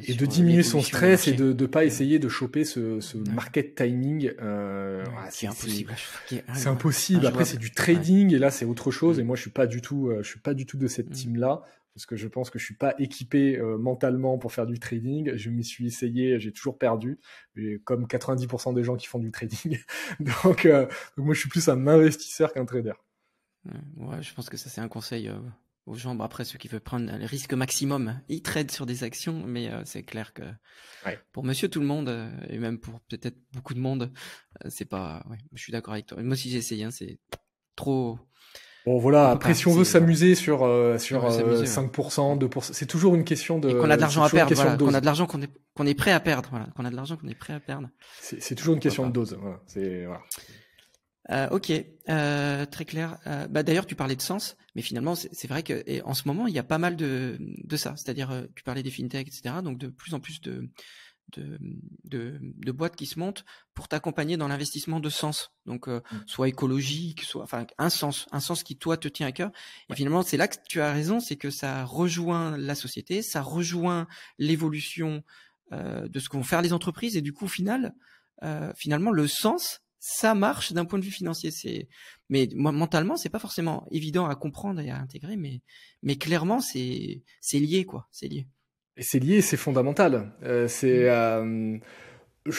Et de diminuer son stress et de pas essayer de choper ce market timing. C'est impossible. C'est impossible. Après, c'est du trading et là, c'est autre chose. Et moi, je suis pas du tout de cette team-là parce que je pense que je suis pas équipé mentalement pour faire du trading. Je m'y suis essayé, j'ai toujours perdu, comme 90% des gens qui font du trading. Donc moi, je suis plus un investisseur qu'un trader. Ouais, je pense que ça, c'est un conseil aux gens. Bon, après, ceux qui veulent prendre le risque maximum, ils tradent sur des actions, mais c'est clair que pour monsieur tout le monde, et même pour peut-être beaucoup de monde, c'est pas... Ouais, je suis d'accord avec toi. Moi aussi, j'ai essayé, c'est trop... Bon, voilà, après, si on veut s'amuser sur 5%, 2%, c'est toujours une question de... Et qu'on a de l'argent à perdre, voilà, qu'on a de l'argent qu'on est prêt à perdre, voilà, qu'on a de l'argent qu'on est prêt à perdre. C'est toujours une question de dose, voilà. Ok, très clair. D'ailleurs, tu parlais de sens, mais finalement, c'est vrai que en ce moment, il y a pas mal de ça. C'est-à-dire, tu parlais des fintechs, etc. Donc, de plus en plus de boîtes qui se montent pour t'accompagner dans l'investissement de sens. Donc, soit écologique, soit, enfin, un sens qui toi te tient à cœur. Et finalement, c'est là que tu as raison, c'est que ça rejoint la société, ça rejoint l'évolution de ce que vont faire les entreprises, et du coup, finalement, le sens, ça marche d'un point de vue financier. Mais mentalement, c'est pas forcément évident à comprendre et à intégrer, mais clairement, c'est lié, quoi. C'est lié. Et c'est lié, c'est fondamental. Je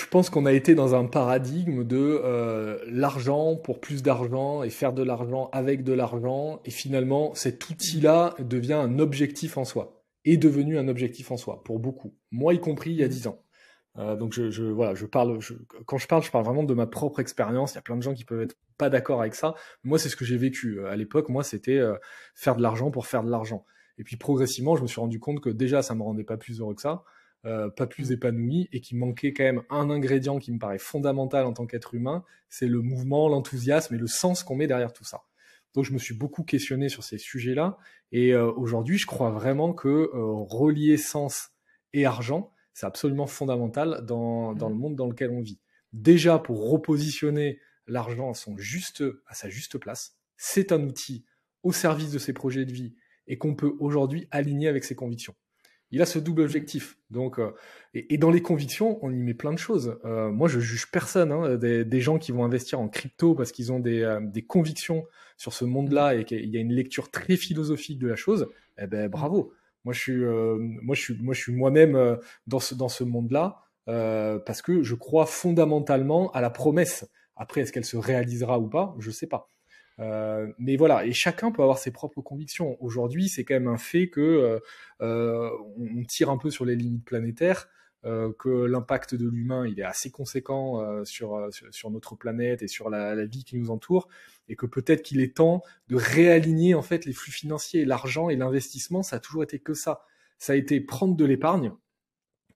pense qu'on a été dans un paradigme de l'argent pour plus d'argent et faire de l'argent avec de l'argent. Et finalement, cet outil-là devient un objectif en soi. Est devenu un objectif en soi, pour beaucoup. Moi, y compris il y a 10 ans. Donc voilà, quand je parle vraiment de ma propre expérience. Il y a plein de gens qui peuvent être pas d'accord avec ça. Moi, c'est ce que j'ai vécu. À l'époque, moi, c'était faire de l'argent pour faire de l'argent. Et puis progressivement, je me suis rendu compte que déjà, ça me rendait pas plus heureux que ça, pas plus épanoui, et qu'il manquait quand même un ingrédient qui me paraît fondamental en tant qu'être humain, c'est le mouvement, l'enthousiasme et le sens qu'on met derrière tout ça. Donc je me suis beaucoup questionné sur ces sujets-là, et aujourd'hui, je crois vraiment que relier sens et argent, c'est absolument fondamental dans le monde dans lequel on vit. Déjà, pour repositionner l'argent à sa juste place, c'est un outil au service de ses projets de vie et qu'on peut aujourd'hui aligner avec ses convictions. Il a ce double objectif. Donc, et dans les convictions, on y met plein de choses. Moi, je juge personne, hein, des gens qui vont investir en crypto parce qu'ils ont des convictions sur ce monde-là et qu'il y a une lecture très philosophique de la chose. Eh ben, bravo. Moi, je suis moi-même dans ce monde-là parce que je crois fondamentalement à la promesse. Après, est-ce qu'elle se réalisera ou pas? Je sais pas. Mais voilà, et chacun peut avoir ses propres convictions. Aujourd'hui, c'est quand même un fait que on tire un peu sur les limites planétaires, que l'impact de l'humain il est assez conséquent sur notre planète et sur la vie qui nous entoure, et que peut-être qu'il est temps de réaligner en fait les flux financiers. L'argent et l'investissement, ça a toujours été que ça. Ça a été prendre de l'épargne,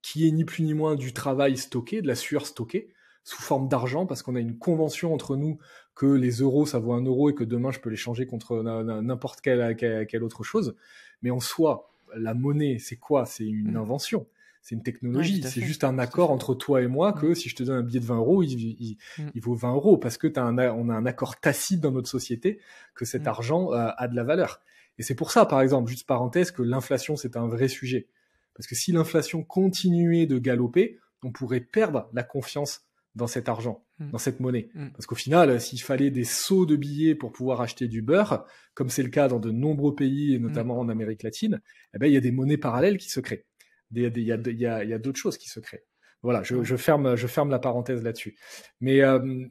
qui est ni plus ni moins du travail stocké, de la sueur stockée, sous forme d'argent, parce qu'on a une convention entre nous que les euros, ça vaut 1 euro et que demain, je peux les changer contre n'importe quelle autre chose. Mais en soi, la monnaie, c'est quoi? C'est une invention. C'est une technologie. C'est juste un accord entre toi et moi que si je te donne un billet de 20 euros, il vaut 20 euros parce que on a un accord tacite dans notre société que cet argent a de la valeur. Et c'est pour ça, par exemple, juste parenthèse, que l'inflation, c'est un vrai sujet. Parce que si l'inflation continuait de galoper, on pourrait perdre la confiance dans cet argent, dans cette monnaie. Parce qu'au final, s'il fallait des seaux de billets pour pouvoir acheter du beurre, comme c'est le cas dans de nombreux pays, et notamment en Amérique latine, eh ben, il y a des monnaies parallèles qui se créent. Il y a d'autres choses qui se créent. Voilà, je ferme la parenthèse là-dessus. Mais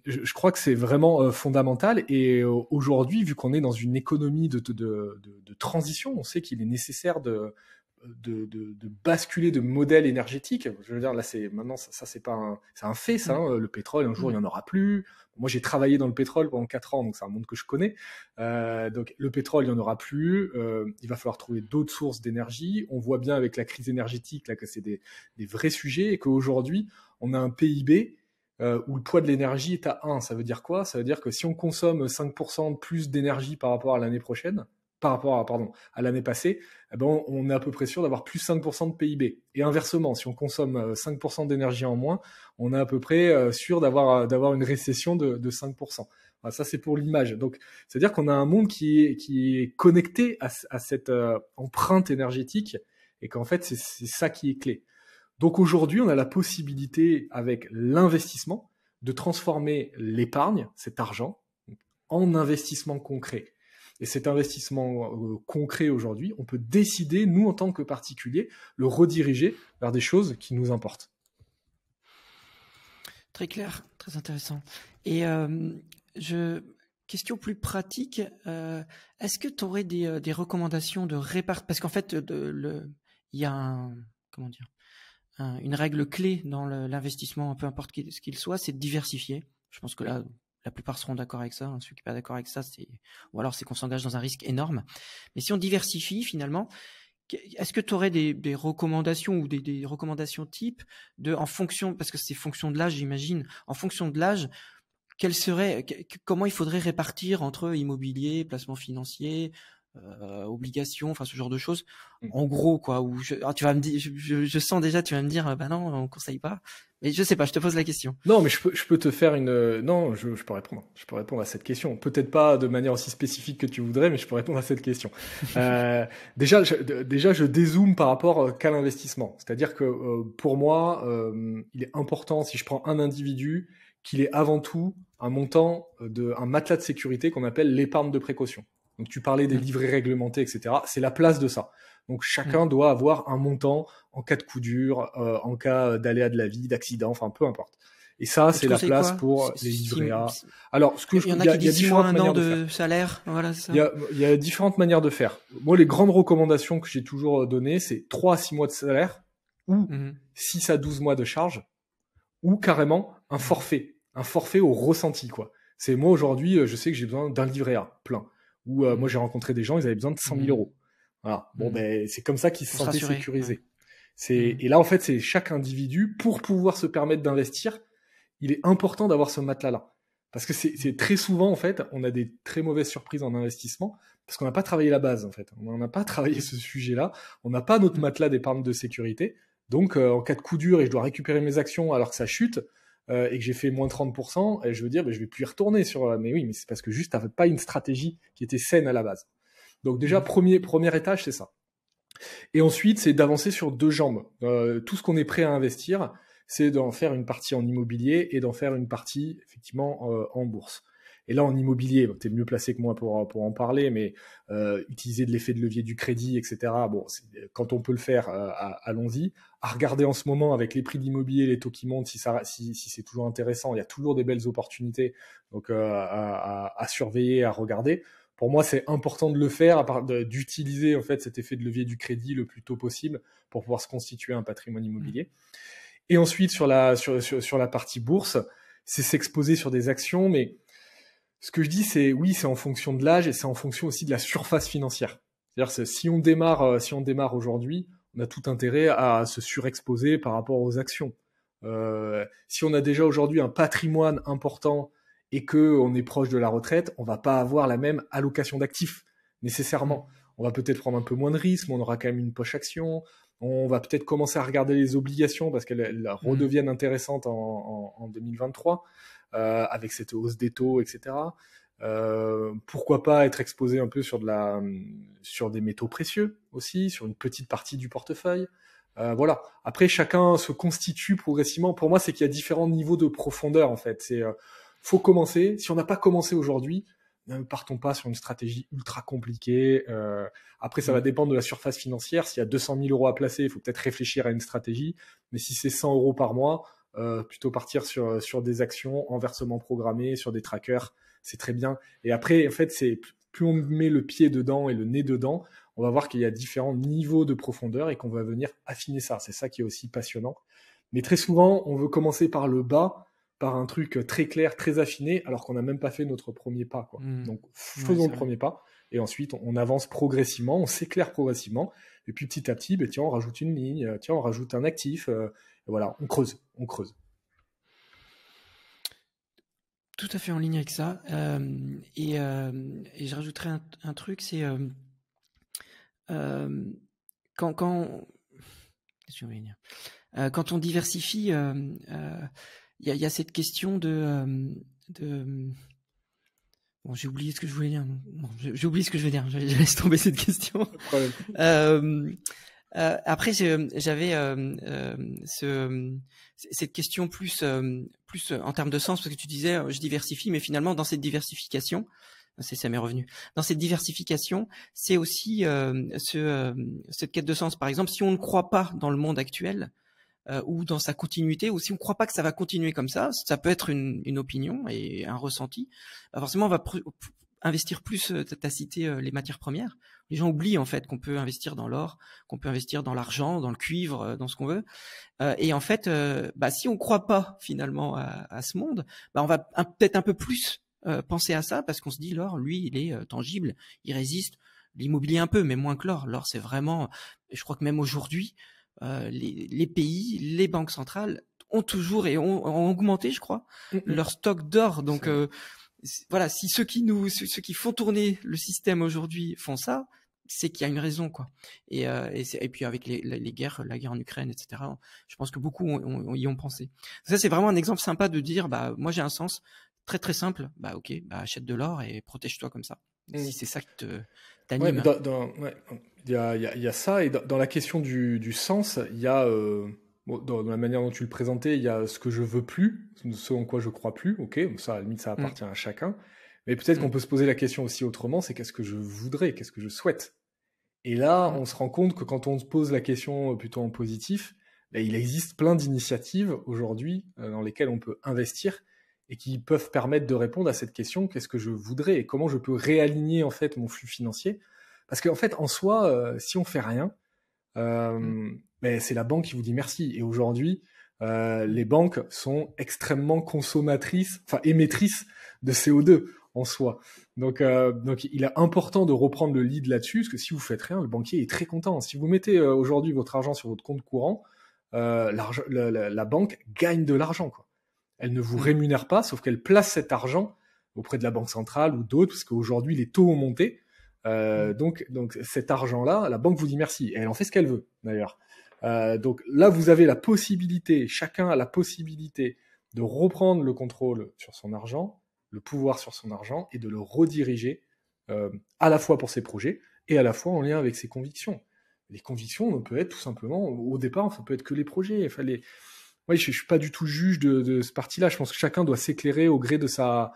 je crois que c'est vraiment fondamental. Et aujourd'hui, vu qu'on est dans une économie de transition, on sait qu'il est nécessaire de basculer de modèle énergétique. Je veux dire, là, maintenant, ça c'est pas c'est un fait, ça. Hein, le pétrole, un jour, il y en aura plus. Moi, j'ai travaillé dans le pétrole pendant 4 ans, donc c'est un monde que je connais. Donc, le pétrole, il y en aura plus. Il va falloir trouver d'autres sources d'énergie. On voit bien avec la crise énergétique là que c'est des vrais sujets et qu'aujourd'hui, on a un PIB où le poids de l'énergie est à 1. Ça veut dire quoi? Ça veut dire que si on consomme 5% de plus d'énergie par rapport à l'année prochaine, à l'année passée, eh ben on est à peu près sûr d'avoir plus 5% de PIB. Et inversement, si on consomme 5% d'énergie en moins, on est à peu près sûr d'avoir une récession de 5%. Voilà, ça, c'est pour l'image. Donc, c'est-à-dire qu'on a un monde qui est connecté à cette empreinte énergétique et qu'en fait, c'est ça qui est clé. Donc aujourd'hui, on a la possibilité, avec l'investissement, de transformer l'épargne, cet argent, en investissement concret. Et cet investissement concret aujourd'hui, on peut décider, nous en tant que particuliers, le rediriger vers des choses qui nous importent. Très clair, très intéressant. Et question plus pratique, est-ce que tu aurais des recommandations de répartition? Parce qu'en fait, il y a une règle clé dans l'investissement, peu importe ce qu'il soit, c'est de diversifier. Je pense que là, la plupart seront d'accord avec ça. Hein. Ceux qui ne sont pas d'accord avec ça, ou alors c'est qu'on s'engage dans un risque énorme. Mais si on diversifie finalement, est-ce que tu aurais des recommandations ou des recommandations types en fonction, parce que c'est fonction de l'âge, j'imagine, en fonction de l'âge, comment il faudrait répartir entre immobilier, placement financier, obligations, enfin ce genre de choses. En gros, quoi. Tu vas me dire, je sens déjà, tu vas me dire, bah non, on conseille pas. Mais je sais pas, je te pose la question. Non, mais je peux te faire non, je peux répondre. Je peux répondre à cette question. Peut-être pas de manière aussi spécifique que tu voudrais, mais je peux répondre à cette question. Déjà, je dézoome par rapport qu'à l'investissement. C'est-à-dire que pour moi, il est important, si je prends un individu, qu'il ait avant tout un montant un matelas de sécurité qu'on appelle l'épargne de précaution. Donc tu parlais des livrets réglementés, etc. C'est la place de ça. Donc chacun doit avoir un montant en cas de coup dur, en cas d'aléa de la vie, d'accident, enfin peu importe. Et ça, c'est la place pour les livrets A. Alors, il y en a qui disent 6 mois, 1 an de salaire. Voilà, c'est ça. Il y a différentes manières de faire. Moi, les grandes recommandations que j'ai toujours données, c'est 3 à 6 mois de salaire, ou 6 à 12 mois de charge, ou carrément un forfait au ressenti, quoi. C'est moi, aujourd'hui, je sais que j'ai besoin d'un livret A plein. Ou moi, j'ai rencontré des gens, ils avaient besoin de 100 000 euros. Voilà. Bon, ben, c'est comme ça qu'ils se sentaient sécurisés. Ouais. Et là, en fait, c'est chaque individu, pour pouvoir se permettre d'investir, il est important d'avoir ce matelas-là. Parce que c'est très souvent, en fait, on a des très mauvaises surprises en investissement, parce qu'on n'a pas travaillé la base, en fait. On n'a pas travaillé ce sujet-là. On n'a pas notre matelas d'épargne de sécurité. Donc, en cas de coup dur et je dois récupérer mes actions alors que ça chute, et que j'ai fait moins 30%, et je veux dire, ben, je vais plus y retourner mais oui, mais c'est parce que juste, t'avais pas une stratégie qui était saine à la base. Donc déjà, premier étage, c'est ça. Et ensuite, c'est d'avancer sur 2 jambes. Tout ce qu'on est prêt à investir, c'est d'en faire une partie en immobilier et d'en faire une partie, effectivement, en bourse. Et là, en immobilier, tu es mieux placé que moi pour en parler, mais utiliser de l'effet de levier du crédit, etc. Bon, quand on peut le faire, allons-y. À regarder en ce moment avec les prix de l'immobilier, les taux qui montent, si c'est toujours intéressant, il y a toujours des belles opportunités, donc à surveiller, à regarder. Pour moi, c'est important de le faire, d'utiliser en fait cet effet de levier du crédit le plus tôt possible pour pouvoir se constituer un patrimoine immobilier. Et ensuite, sur la partie bourse, c'est s'exposer sur des actions, mais ce que je dis, c'est en fonction de l'âge et c'est en fonction aussi de la surface financière. C'est-à-dire, si on démarre aujourd'hui, on a tout intérêt à se surexposer par rapport aux actions. Si on a déjà aujourd'hui un patrimoine important et que on est proche de la retraite, on va pas avoir la même allocation d'actifs nécessairement. On va peut-être prendre un peu moins de risques, mais on aura quand même une poche action. On va peut-être commencer à regarder les obligations parce qu'elles redeviennent intéressantes en 2023 avec cette hausse des taux, etc. Pourquoi pas être exposé un peu sur des métaux précieux aussi, sur une petite partie du portefeuille. Voilà. Après, chacun se constitue progressivement. Pour moi, c'est qu'il y a différents niveaux de profondeur en fait. Faut commencer. Si on n'a pas commencé aujourd'hui, ne partons pas sur une stratégie ultra compliquée. Après, ça va dépendre de la surface financière. S'il y a 200 000 euros à placer, il faut peut-être réfléchir à une stratégie. Mais si c'est 100 euros par mois, plutôt partir sur des actions en versement programmé, sur des trackers, c'est très bien. Et après, en fait, c'est plus on met le pied dedans et le nez dedans, on va voir qu'il y a différents niveaux de profondeur et qu'on va venir affiner ça. C'est ça qui est aussi passionnant. Mais très souvent, on veut commencer par le bas, par un truc très clair, très affiné, alors qu'on n'a même pas fait notre premier pas, quoi. Donc, faisons le premier pas, et ensuite, on avance progressivement, on s'éclaire progressivement, et puis petit à petit, tiens, on rajoute une ligne, tiens, on rajoute un actif, et voilà, on creuse. Tout à fait en ligne avec ça. Et je rajouterais un truc, c'est quand on diversifie, il y a cette question de bon, j'ai oublié ce que je voulais dire. Non, j'ai oublié ce que je veux dire. Je laisse tomber cette question. Après, j'avais cette question plus en termes de sens, parce que tu disais je diversifie, mais finalement dans cette diversification, ça m'est revenu. Dans cette diversification, c'est aussi cette quête de sens. Par exemple, si on ne croit pas dans le monde actuel ou dans sa continuité, ou si on ne croit pas que ça va continuer comme ça peut être une opinion et un ressenti. Forcément, on va investir plus, t'as cité les matières premières. Les gens oublient en fait qu'on peut investir dans l'or, qu'on peut investir dans l'argent, dans le cuivre, dans ce qu'on veut. Et en fait, si on croit pas finalement à ce monde, on va peut-être un peu plus penser à ça, parce qu'on se dit l'or, lui, il est tangible, il résiste. L'immobilier un peu, mais moins que l'or. L'or, c'est vraiment, je crois que même aujourd'hui, les pays, les banques centrales ont toujours et ont augmenté, je crois, leur stock d'or. Donc voilà, si ceux qui font tourner le système aujourd'hui font ça, c'est qu'il y a une raison, quoi. Et puis avec les guerres, la guerre en Ukraine, etc. Je pense que beaucoup y ont pensé. Ça, c'est vraiment un exemple sympa de dire, bah moi j'ai un sens très très simple. Bah ok, bah achète de l'or et protège-toi comme ça. Si c'est ça qui t'anime. Ouais, il y a ça, et dans la question du sens, il y a dans la manière dont tu le présentais, il y a ce que je veux plus, ce en quoi je crois plus. Ok, ça à la limite ça appartient à chacun. Mais peut-être qu'on peut se poser la question aussi autrement, c'est qu'est-ce que je voudrais, qu'est-ce que je souhaite. Et là, on se rend compte que quand on se pose la question plutôt en positif, il existe plein d'initiatives aujourd'hui dans lesquelles on peut investir et qui peuvent permettre de répondre à cette question, qu'est-ce que je voudrais et comment je peux réaligner en fait mon flux financier. Parce qu'en fait, en soi, si on fait rien, c'est la banque qui vous dit merci. Et aujourd'hui, les banques sont extrêmement consommatrices, enfin émettrices de CO2 en soi. Donc il est important de reprendre le lead là-dessus, parce que si vous faites rien, le banquier est très content. Si vous mettez aujourd'hui votre argent sur votre compte courant, la banque gagne de l'argent, quoi. Elle ne vous rémunère pas, sauf qu'elle place cet argent auprès de la Banque centrale ou d'autres, parce qu'aujourd'hui les taux ont monté. Donc cet argent-là, la banque vous dit merci. Et elle en fait ce qu'elle veut, d'ailleurs. Donc là, vous avez la possibilité, chacun a la possibilité de reprendre le contrôle sur son argent, le pouvoir sur son argent, et de le rediriger à la fois pour ses projets et à la fois en lien avec ses convictions. Les convictions, on peut être tout simplement, au départ, ça peut être que les projets. Oui, je suis pas du tout juge de ce parti-là. Je pense que chacun doit s'éclairer au gré de sa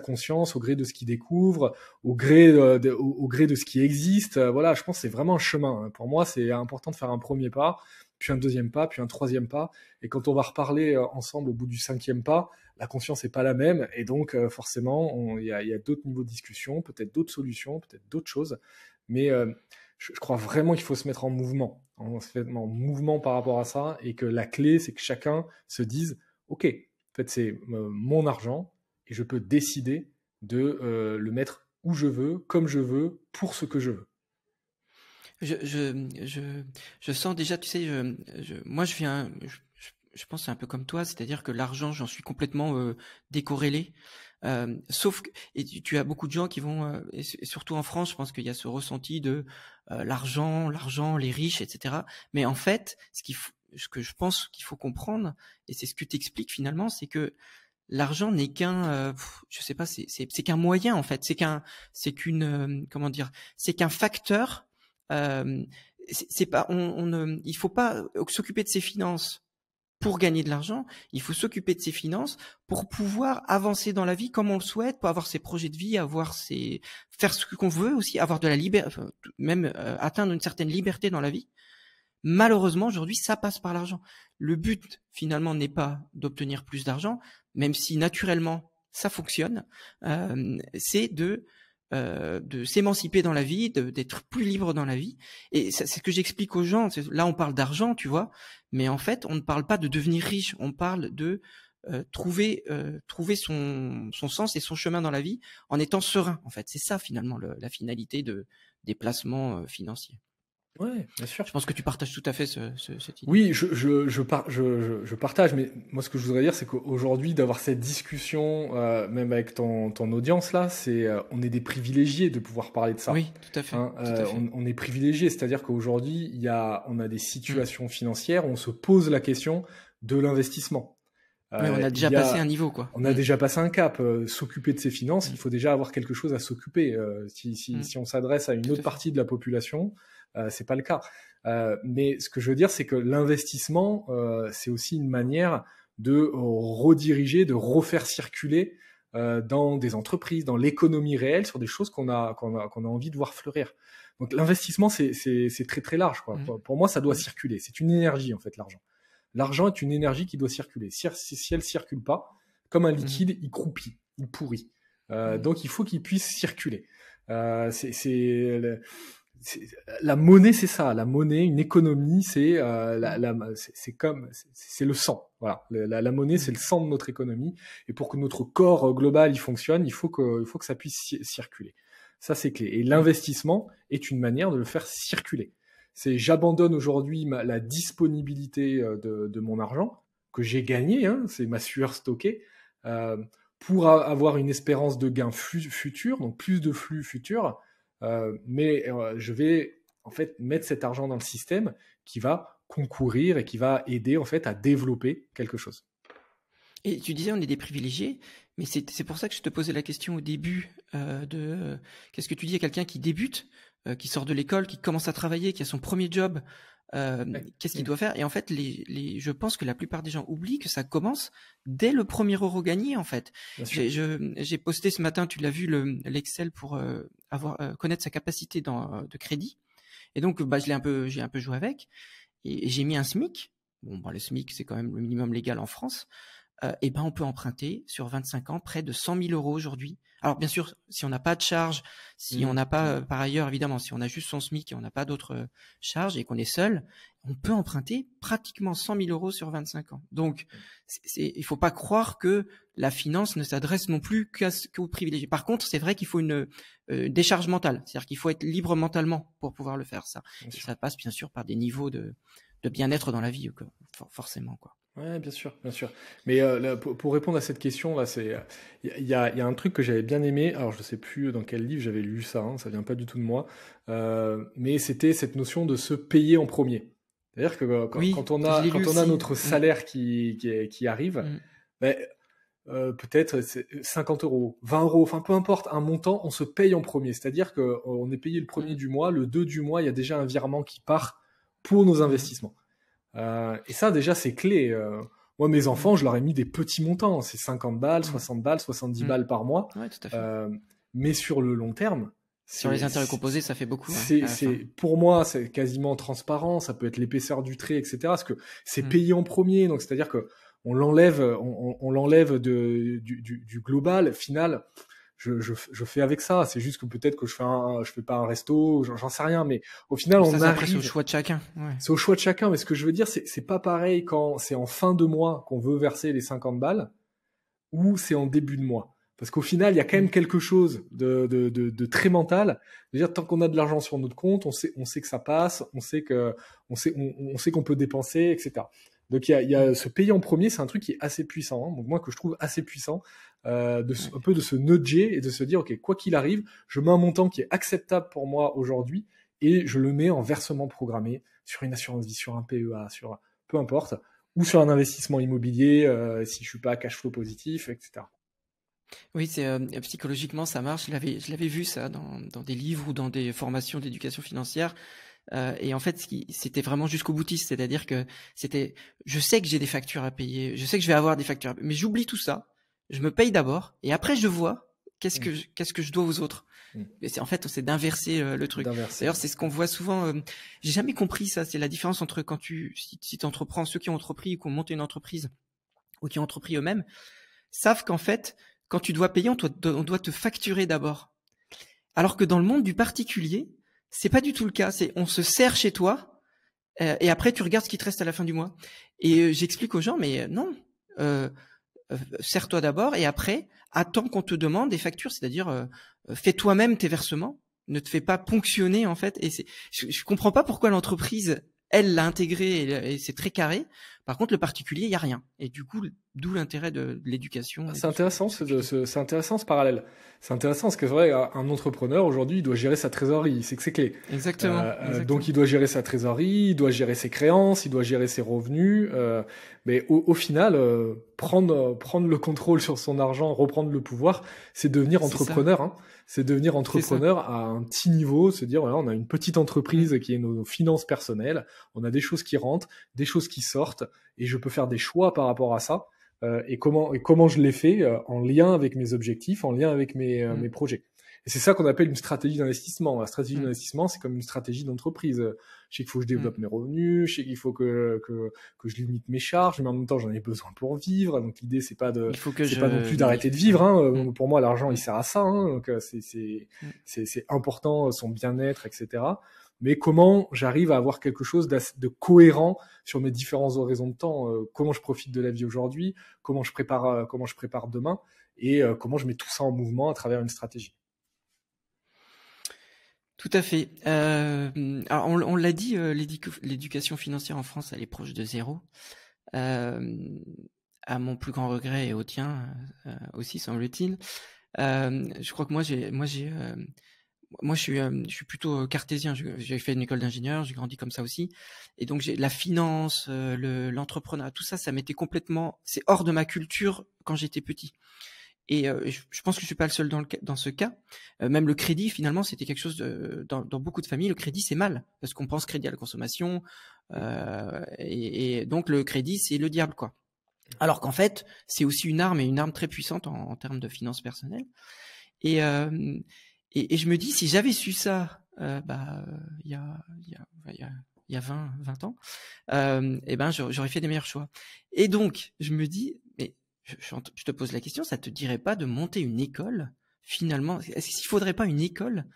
conscience, au gré de ce qu'il découvre, au gré de ce qui existe. Voilà, je pense que c'est vraiment un chemin. Pour moi, c'est important de faire un premier pas, puis un deuxième pas, puis un troisième pas. Et quand on va reparler ensemble au bout du 5e pas, la conscience n'est pas la même. Et donc, forcément, il y a d'autres niveaux de discussion, peut-être d'autres solutions, peut-être d'autres choses. Mais je crois vraiment qu'il faut se mettre en mouvement. On se met en mouvement par rapport à ça, et que la clé, c'est que chacun se dise, ok, en fait, c'est mon argent et je peux décider de le mettre où je veux, comme je veux, pour ce que je veux. Je sens déjà, tu sais, moi je viens, je pense c'est un peu comme toi, c'est-à-dire que l'argent, j'en suis complètement décorrélé. Sauf que, et tu as beaucoup de gens qui vont, et surtout en France, je pense qu'il y a ce ressenti de l'argent, les riches, etc. Mais en fait, ce que je pense qu'il faut comprendre, et c'est ce que tu expliques finalement, c'est que l'argent n'est qu'un, je sais pas, c'est qu'un moyen en fait, comment dire, c'est qu'un facteur. C'est pas, il faut pas s'occuper de ses finances pour gagner de l'argent, il faut s'occuper de ses finances pour pouvoir avancer dans la vie comme on le souhaite, pour avoir ses projets de vie, faire ce qu'on veut aussi, avoir de la liberté, même atteindre une certaine liberté dans la vie. Malheureusement, aujourd'hui, ça passe par l'argent. Le but, finalement, n'est pas d'obtenir plus d'argent, même si naturellement ça fonctionne, c'est de s'émanciper dans la vie, d'être plus libre dans la vie. Et c'est ce que j'explique aux gens. Là, on parle d'argent, tu vois, mais en fait, on ne parle pas de devenir riche. On parle de trouver son sens et son chemin dans la vie en étant serein. En fait, c'est ça finalement la finalité des placements financiers. Ouais, bien sûr. Je pense que tu partages tout à fait cette idée. Oui, je partage, mais moi ce que je voudrais dire, c'est qu'aujourd'hui, d'avoir cette discussion, même avec ton audience là, on est des privilégiés de pouvoir parler de ça. Oui, tout à fait. Hein, tout à fait. on est privilégiés, c'est-à-dire qu'aujourd'hui, on a des situations financières où on se pose la question de l'investissement. Oui, on a déjà passé un niveau, quoi. On a déjà passé un cap. S'occuper de ses finances, il faut déjà avoir quelque chose à s'occuper. Si on s'adresse à une autre partie de la population, c'est pas le cas. Mais ce que je veux dire, c'est que l'investissement, c'est aussi une manière de rediriger, de refaire circuler dans des entreprises, dans l'économie réelle, sur des choses qu'on a envie de voir fleurir. Donc l'investissement, c'est très très large, quoi. Pour moi, ça doit circuler. C'est une énergie, en fait, l'argent. L'argent est une énergie qui doit circuler. Si elle circule pas, comme un liquide, il croupit, il pourrit. Donc il faut qu'il puisse circuler. La monnaie, c'est ça. La monnaie, une économie, c'est le sang. Voilà. La monnaie, c'est le sang de notre économie. Et pour que notre corps global il fonctionne, il faut que ça puisse circuler. Ça, c'est clé. Et l'investissement est une manière de le faire circuler. J'abandonne aujourd'hui la disponibilité de mon argent, que j'ai gagné, hein, c'est ma sueur stockée, pour avoir une espérance de gain futur, donc plus de flux futur, mais je vais en fait mettre cet argent dans le système qui va concourir et qui va aider en fait à développer quelque chose. Et tu disais on est des privilégiés, mais c'est pour ça que je te posais la question au début qu'est-ce que tu dis à quelqu'un qui débute, qui sort de l'école, qui commence à travailler, qui a son premier job, qu'est-ce qu'il doit faire? Et en fait, je pense que la plupart des gens oublient que ça commence dès le premier euro gagné en fait. J'ai posté ce matin, tu l'as vu, l'Excel pour connaître sa capacité de crédit. Et donc, j'ai un peu joué avec et j'ai mis un SMIC. Bon, le SMIC c'est quand même le minimum légal en France. Et on peut emprunter sur 25 ans près de 100 000 euros aujourd'hui. Alors bien sûr, si on n'a pas de charge, si on n'a pas, par ailleurs évidemment, si on a juste son SMIC et on n'a pas d'autres charges et qu'on est seul, on peut emprunter pratiquement 100 000 euros sur 25 ans. Donc, il faut pas croire que la finance ne s'adresse non plus qu'aux privilégiés. Par contre, c'est vrai qu'il faut une décharge mentale, c'est-à-dire qu'il faut être libre mentalement pour pouvoir le faire ça. Et ça passe bien sûr par des niveaux de bien-être dans la vie, forcément quoi. Ouais, bien sûr, bien sûr. Mais là, pour répondre à cette question, là, il y a un truc que j'avais bien aimé. Alors, je sais plus dans quel livre j'avais lu ça, hein, ça vient pas du tout de moi. Mais c'était cette notion de se payer en premier. C'est-à-dire que quand on a notre salaire qui arrive, peut-être 50 euros, 20 euros, enfin peu importe, un montant, on se paye en premier. C'est-à-dire qu'on est payé le premier du mois, le 2 du mois, il y a déjà un virement qui part pour nos investissements. Et ça, déjà, c'est clé. Moi, mes enfants, je leur ai mis des petits montants. C'est 50 balles, 60 balles, 70 balles par mois. Ouais, tout à fait. Mais sur le long terme... Sur les intérêts composés, ça fait beaucoup. Pour moi, c'est quasiment transparent. Ça peut être l'épaisseur du trait, etc. Parce que c'est payé en premier. Donc, c'est-à-dire que on l'enlève du global final. Je fais avec ça. C'est juste que peut-être que je fais pas un resto, j'en sais rien, mais au final, on arrive. C'est au choix de chacun. Ouais. C'est au choix de chacun, mais ce que je veux dire, c'est pas pareil quand c'est en fin de mois qu'on veut verser les 50 balles ou c'est en début de mois. Parce qu'au final, il y a quand même quelque chose de très mental. C'est-à-dire, tant qu'on a de l'argent sur notre compte, on sait que ça passe, on sait qu'on peut dépenser, etc. Donc il y a ce payer en premier, c'est un truc qui est assez puissant, hein. Donc moi que je trouve assez puissant, un peu de se nudger et de se dire ok, quoi qu'il arrive, je mets un montant qui est acceptable pour moi aujourd'hui et je le mets en versement programmé sur une assurance vie, sur un PEA, sur peu importe, ou sur un investissement immobilier si je suis pas à cash flow positif, etc. Oui, psychologiquement ça marche. Je l'avais vu ça dans des livres ou dans des formations d'éducation financière. Et en fait, c'était vraiment jusqu'au boutiste, c'est-à-dire que je sais que j'ai des factures à payer, je sais que je vais avoir des factures, mais j'oublie tout ça, je me paye d'abord, et après je vois qu'est-ce que je dois aux autres. Et c'est d'inverser le truc. D'ailleurs, c'est ce qu'on voit souvent. J'ai jamais compris ça. C'est la différence entre si tu entreprends, ceux qui ont entrepris ou qui ont monté une entreprise ou qui ont entrepris eux-mêmes savent qu'en fait, quand tu dois payer, on doit te facturer d'abord. Alors que dans le monde du particulier, c'est pas du tout le cas. On se sert chez toi et après tu regardes ce qui te reste à la fin du mois. Et j'explique aux gens, mais non, sers-toi d'abord et après attends qu'on te demande des factures, c'est-à-dire fais toi-même tes versements, ne te fais pas ponctionner en fait. Et je comprends pas pourquoi l'entreprise elle l'a intégré et c'est très carré. Par contre, le particulier, il y a rien. Et du coup, d'où l'intérêt de l'éducation. C'est intéressant, c'est intéressant ce parallèle. C'est intéressant parce que c'est vrai, un entrepreneur aujourd'hui, il doit gérer sa trésorerie, c'est que c'est clé. Exactement. Donc il doit gérer sa trésorerie, il doit gérer ses créances, il doit gérer ses revenus. Mais au final, prendre le contrôle sur son argent, reprendre le pouvoir, c'est devenir entrepreneur. Hein. C'est devenir entrepreneur à un petit niveau, se dire voilà, on a une petite entreprise qui est nos finances personnelles, on a des choses qui rentrent, des choses qui sortent, et je peux faire des choix par rapport à ça. Et comment je l'ai fait en lien avec mes objectifs, en lien avec mes projets. Et c'est ça qu'on appelle une stratégie d'investissement. La stratégie d'investissement, c'est comme une stratégie d'entreprise. Je sais qu'il faut que je développe mes revenus, je sais qu'il faut que je limite mes charges, mais en même temps, j'en ai besoin pour vivre. Donc l'idée, c'est pas non plus d'arrêter de vivre. Hein. Pour moi, l'argent, il sert à ça. Hein. Donc c'est important, son bien-être, etc. Mais comment j'arrive à avoir quelque chose de cohérent sur mes différents horizons de temps, comment je profite de la vie aujourd'hui, comment je prépare demain, et comment je mets tout ça en mouvement à travers une stratégie. Tout à fait. Alors on l'a dit, l'éducation financière en France, elle est proche de zéro. euh, à mon plus grand regret et au tien aussi, semble-t-il. Je crois que moi, je suis plutôt cartésien. J'ai fait une école d'ingénieur, j'ai grandi comme ça aussi, et donc j'ai la finance, l'entrepreneuriat, tout ça, ça m'était complètement, c'est hors de ma culture quand j'étais petit. Et je pense que je suis pas le seul dans ce cas. Même le crédit, finalement, c'était quelque chose dans beaucoup de familles. Le crédit, c'est mal parce qu'on pense crédit à la consommation, et donc le crédit, c'est le diable, quoi. Alors qu'en fait, c'est aussi une arme et une arme très puissante en termes de finances personnelles. Et, euh, et je me dis, si j'avais su ça, il y a, il y a, il y a 20 ans, et ben, j'aurais fait des meilleurs choix. Et donc, je me dis, mais je te pose la question, ça te dirait pas de monter une école, finalement? Est-ce qu'il faudrait pas une école,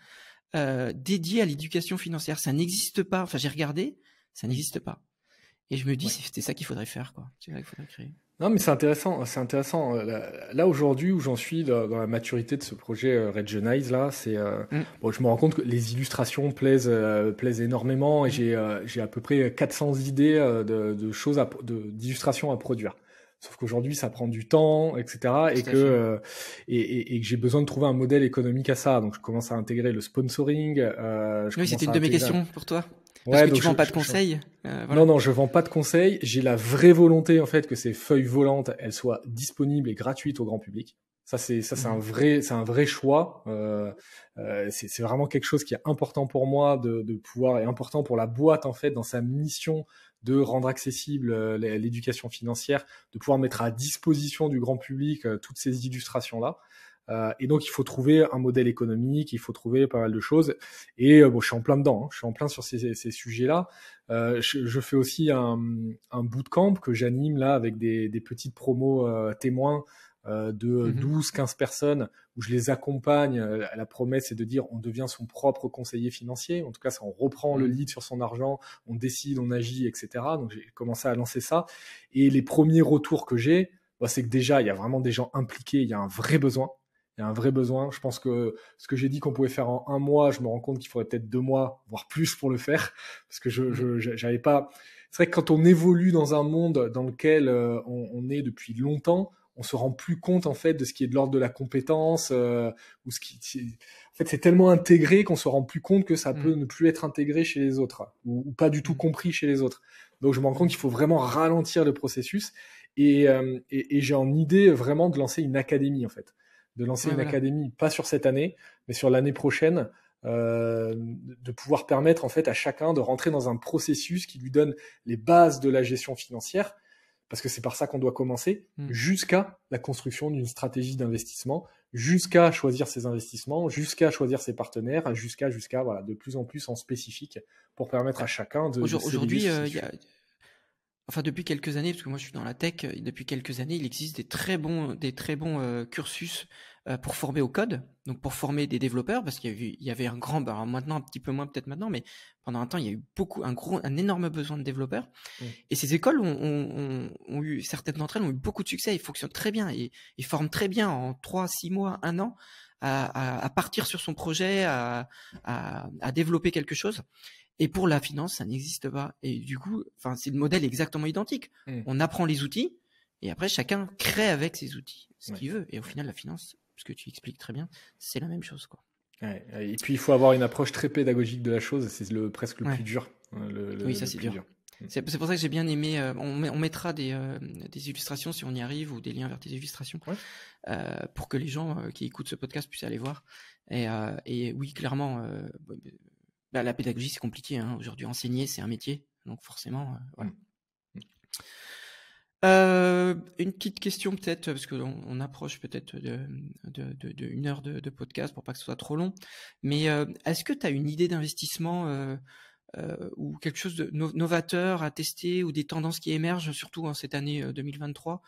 dédiée à l'éducation financière? Ça n'existe pas. Enfin, j'ai regardé, ça n'existe pas. Et je me dis, Ouais. c'est ça qu'il faudrait faire, quoi. C'est ça qu'il faudrait créer. Non, mais c'est intéressant, c'est intéressant. Là, aujourd'hui, où j'en suis dans la maturité de ce projet Regionize, là, c'est Mmh, bon, je me rends compte que les illustrations plaisent énormément et mmh. j'ai à peu près 400 idées de choses d'illustrations à produire. Sauf qu'aujourd'hui, ça prend du temps, etc. Tout à fait. Et que j'ai besoin de trouver un modèle économique à ça. Donc, je commence à intégrer le sponsoring. Je Oui, c'était commence une à de mes intégrer. questions pour toi. Parce Ouais, que donc tu vends pas de conseils, non, voilà. non, je vends pas de conseils. J'ai la vraie volonté en fait que ces feuilles volantes, elles soient disponibles et gratuites au grand public. C'est Mmh. c'est un vrai choix. C'est vraiment quelque chose qui est important pour moi de pouvoir et important pour la boîte en fait dans sa mission de rendre accessible l'éducation financière, de pouvoir mettre à disposition du grand public toutes ces illustrations là. Et donc, il faut trouver un modèle économique, il faut trouver pas mal de choses. Et bon, je suis en plein dedans, hein, je suis en plein sur ces sujets-là. Je fais aussi un bootcamp que j'anime là avec des petites promos témoins de Mmh. 12-15 personnes où je les accompagne. La promesse est de dire on devient son propre conseiller financier. En tout cas, ça, on reprend le Mmh. lead sur son argent, on décide, on agit, etc. Donc, j'ai commencé à lancer ça. Et les premiers retours que j'ai, bah, c'est que déjà, il y a vraiment des gens impliqués, il y a un vrai besoin. Il y a un vrai besoin. Je pense que ce que j'ai dit qu'on pouvait faire en un mois, je me rends compte qu'il faudrait peut-être 2 mois, voire plus pour le faire, parce que Mmh. j'avais pas. C'est vrai que quand on évolue dans un monde dans lequel on est depuis longtemps, on se rend plus compte en fait de ce qui est de l'ordre de la compétence ou ce qui. En fait, c'est tellement intégré qu'on se rend plus compte que ça peut Mmh. ne plus être intégré chez les autres ou pas du tout Mmh. compris chez les autres. Donc, je me rends compte Mmh. qu'il faut vraiment ralentir le processus et j'ai en idée vraiment de lancer une académie en fait de lancer Ouais, une voilà. académie, pas sur cette année, mais sur l'année prochaine, de pouvoir permettre en fait à chacun de rentrer dans un processus qui lui donne les bases de la gestion financière, parce que c'est par ça qu'on doit commencer, Mmh. jusqu'à la construction d'une stratégie d'investissement, jusqu'à choisir ses investissements, jusqu'à choisir ses partenaires, jusqu'à voilà, de plus en plus en spécifique pour permettre à Bah, chacun de s'élever aujourd'hui, sur ces il y a sujets. enfin, depuis quelques années, parce que moi je suis dans la tech, depuis quelques années, il existe des très bons cursus pour former au code, donc pour former des développeurs, parce qu'il y avait un grand, alors maintenant un petit peu moins peut-être maintenant, mais pendant un temps il y a eu un énorme besoin de développeurs. Mm. Et ces écoles ont eu, certaines d'entre elles ont eu beaucoup de succès, ils fonctionnent très bien, et ils forment très bien en 3, 6 mois, un an, à partir sur son projet, à développer quelque chose. Et pour la finance, ça n'existe pas. Et du coup, enfin, c'est le modèle exactement identique. Mm. On apprend les outils et après chacun crée avec ses outils ce Ouais. qu'il veut. Et au final, la finance, ce que tu expliques très bien, c'est la même chose, quoi. Ouais. Et puis il faut avoir une approche très pédagogique de la chose, c'est presque le plus Ouais. dur, hein, Oui, ça le c'est plus dur. dur. Mm. C'est pour ça que j'ai bien aimé. On mettra des illustrations si on y arrive ou des liens vers tes illustrations Ouais. pour que les gens qui écoutent ce podcast puissent aller voir. Et oui, clairement, la pédagogie c'est compliqué, hein. Aujourd'hui, enseigner c'est un métier, donc forcément, voilà. Mm. Une petite question peut-être, parce qu'on approche peut-être de 1 heure de podcast pour pas que ce soit trop long. Mais est-ce que tu as une idée d'investissement ou quelque chose de novateur à tester ou des tendances qui émergent, surtout en cette année 2023?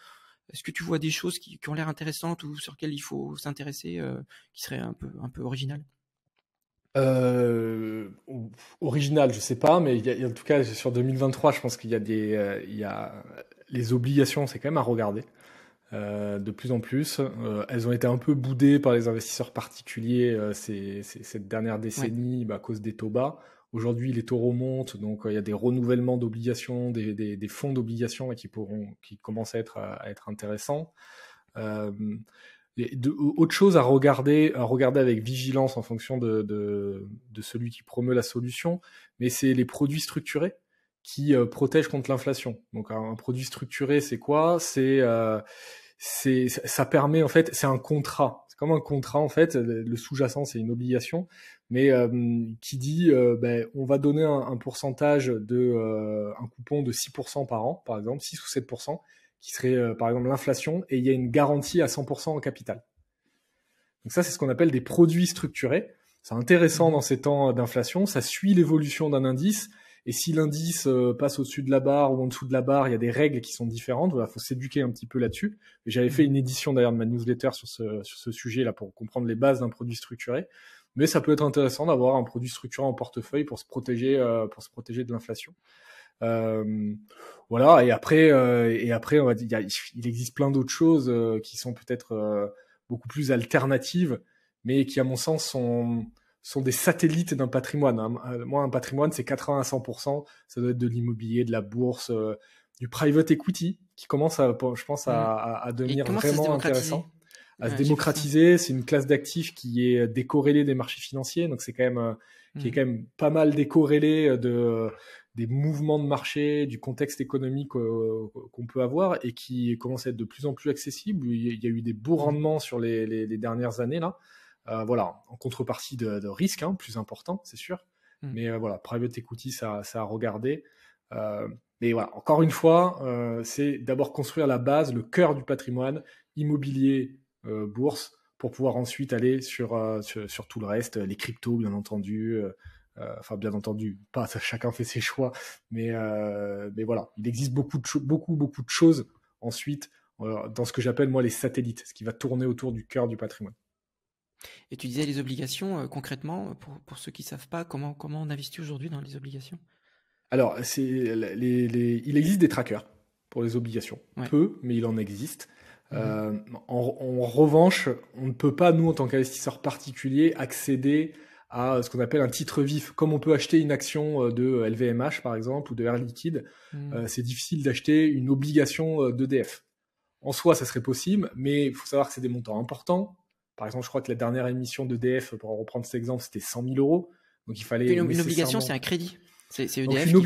Est-ce que tu vois des choses qui ont l'air intéressantes ou sur lesquelles il faut s'intéresser, qui seraient un peu originales? Euh, Original, je sais pas, mais en tout cas sur 2023, je pense qu'il y a il y a les obligations, c'est quand même à regarder. de plus en plus. Elles ont été un peu boudées par les investisseurs particuliers cette dernière Ouais. décennie à cause des taux bas. Aujourd'hui, les taux remontent, donc il y a des renouvellements d'obligations, des fonds d'obligations qui commencent à être intéressants. Euh, Autre chose à regarder avec vigilance en fonction de celui qui promeut la solution, mais c'est les produits structurés qui protègent contre l'inflation. Donc un produit structuré, c'est quoi? Ça permet en fait, c'est un contrat. C'est comme un contrat en fait. Le sous-jacent, c'est une obligation, mais qui dit on va donner un pourcentage un coupon de 6% par an, par exemple 6 ou 7%, qui serait par exemple l'inflation, et il y a une garantie à 100% en capital. Donc ça, c'est ce qu'on appelle des produits structurés. C'est intéressant dans ces temps d'inflation. Ça suit l'évolution d'un indice. Et si l'indice passe au-dessus de la barre ou en dessous de la barre, il y a des règles qui sont différentes. Voilà, faut s'éduquer un petit peu là-dessus. J'avais fait une édition d'ailleurs de ma newsletter sur ce sujet-là pour comprendre les bases d'un produit structuré. Mais ça peut être intéressant d'avoir un produit structuré en portefeuille pour se protéger de l'inflation. Voilà. Et après, on va dire, il existe plein d'autres choses qui sont peut-être beaucoup plus alternatives, mais qui, à mon sens, sont des satellites d'un patrimoine. Moi, un patrimoine, c'est 80 à 100%. Ça doit être de l'immobilier, de la bourse, du private equity, qui commence, je pense, à devenir vraiment intéressant. À se démocratiser. C'est une classe d'actifs qui est décorrélée des marchés financiers, donc c'est quand même qui est quand même pas mal décorrélé des mouvements de marché, du contexte économique qu'on peut avoir, et qui commence à être de plus en plus accessible. Il y a eu des beaux rendements sur les dernières années là. Voilà, en contrepartie de risques plus importants, c'est sûr. Mais voilà, private equity, ça a regardé. Mais voilà, encore une fois, c'est d'abord construire la base, le cœur du patrimoine, immobilier, bourse, pour pouvoir ensuite aller sur tout le reste, les cryptos, bien entendu. Enfin, bien entendu, pas chacun fait ses choix, mais voilà, il existe beaucoup de choses ensuite dans ce que j'appelle moi les satellites, ce qui va tourner autour du cœur du patrimoine. Et tu disais les obligations, concrètement, pour ceux qui ne savent pas, comment on investit aujourd'hui dans les obligations? Alors, il existe des trackers pour les obligations. Ouais. Peu, mais il en existe. En revanche, on ne peut pas, nous, en tant qu'investisseurs particuliers, accéder à ce qu'on appelle un titre vif. Comme on peut acheter une action de LVMH, par exemple, ou de Air Liquide, c'est difficile d'acheter une obligation d'EDF. En soi, ça serait possible, mais il faut savoir que c'est des montants importants. Par exemple, je crois que la dernière émission d'EDF, pour reprendre cet exemple, c'était 100 000 euros. Donc il fallait une obligation, c'est un crédit. C'est EDF. Donc une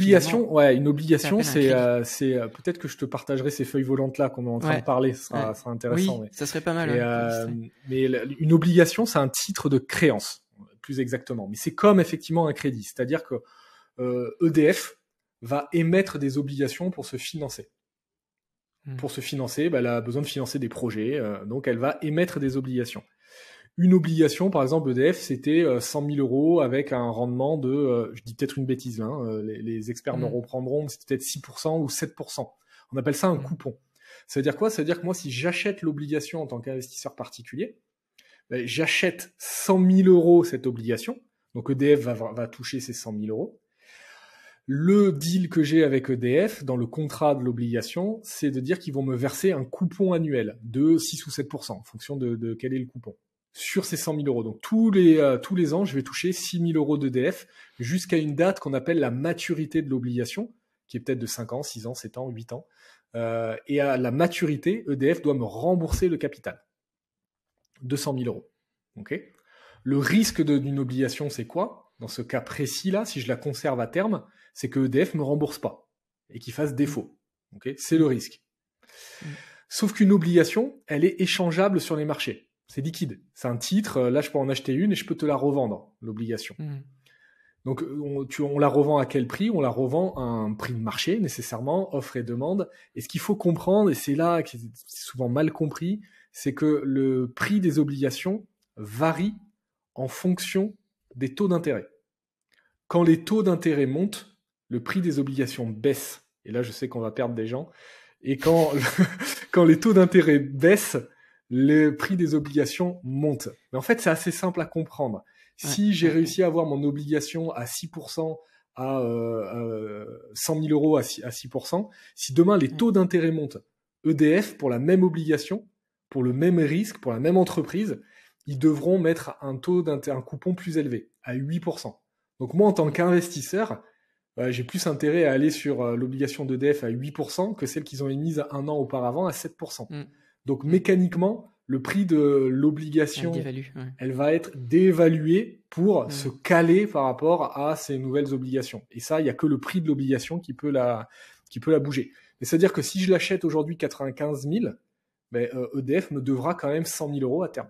obligation, c'est peut-être que je te partagerai ces feuilles volantes là qu'on est en train de parler, ça sera intéressant. Oui, ça serait pas mal. Mais une obligation, c'est un titre de créance, plus exactement. Mais c'est comme effectivement un crédit, c'est-à-dire que EDF va émettre des obligations pour se financer. Pour se financer, elle a besoin de financer des projets, donc elle va émettre des obligations. Une obligation, par exemple, EDF, c'était 100 000 euros avec un rendement de, je dis peut-être une bêtise, les experts me reprendront, mais c'était peut-être 6% ou 7%. On appelle ça un coupon. Ça veut dire quoi? Ça veut dire que moi, si j'achète l'obligation en tant qu'investisseur particulier, j'achète 100 000 euros cette obligation, donc EDF va toucher ces 100 000 euros. Le deal que j'ai avec EDF, dans le contrat de l'obligation, c'est de dire qu'ils vont me verser un coupon annuel de 6 ou 7%, en fonction de quel est le coupon, sur ces 100 000 euros. Donc tous les ans, je vais toucher 6 000 euros d'EDF jusqu'à une date qu'on appelle la maturité de l'obligation, qui est peut-être de 5 ans, 6 ans, 7 ans, 8 ans. Et à la maturité, EDF doit me rembourser le capital de 100 000 euros. Okay. Le risque d'une obligation, c'est quoi? Dans ce cas précis-là, si je la conserve à terme, c'est que EDF ne me rembourse pas et qu'il fasse défaut. Okay. C'est le risque. Sauf qu'une obligation, elle est échangeable sur les marchés. C'est liquide. C'est un titre. Là, je peux en acheter une et je peux te la revendre, l'obligation. Donc, on la revend à quel prix? On la revend à un prix de marché, nécessairement, offre et demande. Et ce qu'il faut comprendre, et c'est là que c'est souvent mal compris, c'est que le prix des obligations varie en fonction des taux d'intérêt. Quand les taux d'intérêt montent, le prix des obligations baisse. Et là, je sais qu'on va perdre des gens. Et quand les taux d'intérêt baissent, le prix des obligations monte. Mais en fait, c'est assez simple à comprendre. Si j'ai réussi à avoir mon obligation à 6%, à 100 000 euros à 6%, si demain les taux d'intérêt montent EDF, pour la même obligation, pour le même risque, pour la même entreprise, ils devront mettre un coupon plus élevé, à 8%. Donc moi, en tant qu'investisseur, j'ai plus intérêt à aller sur l'obligation d'EDF à 8% que celle qu'ils ont émise 1 an auparavant à 7%. Donc mécaniquement, le prix de l'obligation, elle va être dévaluée pour se caler par rapport à ces nouvelles obligations. Et ça, il n'y a que le prix de l'obligation qui peut la bouger. Mais c'est-à-dire que si je l'achète aujourd'hui 95 000, EDF me devra quand même 100 000 euros à terme.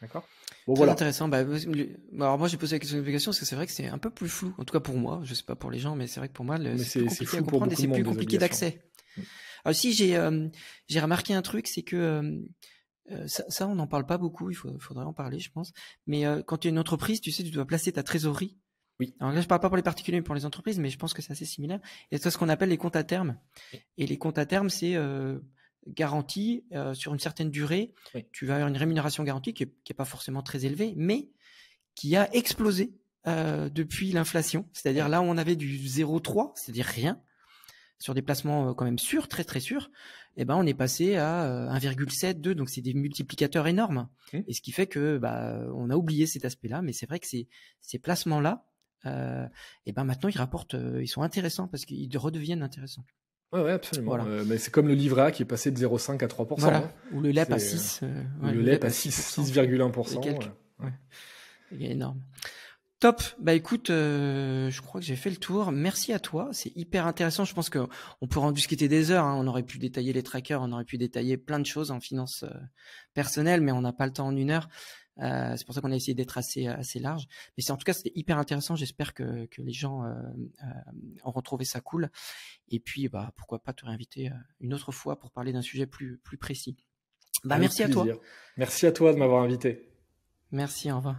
D'accord ? Bon, très intéressant. Alors moi j'ai posé la question de l'obligation parce que c'est vrai que c'est un peu plus flou. En tout cas pour moi, je sais pas pour les gens, mais c'est vrai que pour moi c'est plus compliqué à comprendre et c'est plus compliqué d'accès. Alors si j'ai remarqué un truc, c'est que ça on n'en parle pas beaucoup. Il faudrait en parler, je pense. Mais quand tu es une entreprise, tu sais, tu dois placer ta trésorerie. Oui. Alors là je parle pas pour les particuliers, mais pour les entreprises, mais je pense que c'est assez similaire. Et c'est ce qu'on appelle les comptes à terme. Et les comptes à terme, c'est garantie sur une certaine durée. Tu vas avoir une rémunération garantie qui est pas forcément très élevée, mais qui a explosé depuis l'inflation. C'est-à-dire là où on avait du 0,3, c'est-à-dire rien, sur des placements quand même sûrs, très très sûrs, et on est passé à 1,7, 2, donc c'est des multiplicateurs énormes. Et ce qui fait que on a oublié cet aspect-là, mais c'est vrai que ces placements-là, maintenant ils rapportent, ils sont intéressants parce qu'ils redeviennent intéressants. Ouais, absolument. Voilà. Mais c'est comme le livret A qui est passé de 0,5 à 3%. Voilà. Ou le LEP à 6. Ou le LEP à 6,1%. Il est énorme. Top. Écoute, je crois que j'ai fait le tour. Merci à toi. C'est hyper intéressant. Je pense qu'on pourrait en discuter des heures. On aurait pu détailler les trackers, on aurait pu détailler plein de choses en finance personnelle, mais on n'a pas le temps en 1 heure. C'est pour ça qu'on a essayé d'être assez large. Mais en tout cas, c'était hyper intéressant. J'espère que les gens auront trouvé ça cool. Et puis, pourquoi pas te réinviter une autre fois pour parler d'un sujet plus précis. Merci à toi. Merci à toi de m'avoir invité. Merci, au revoir.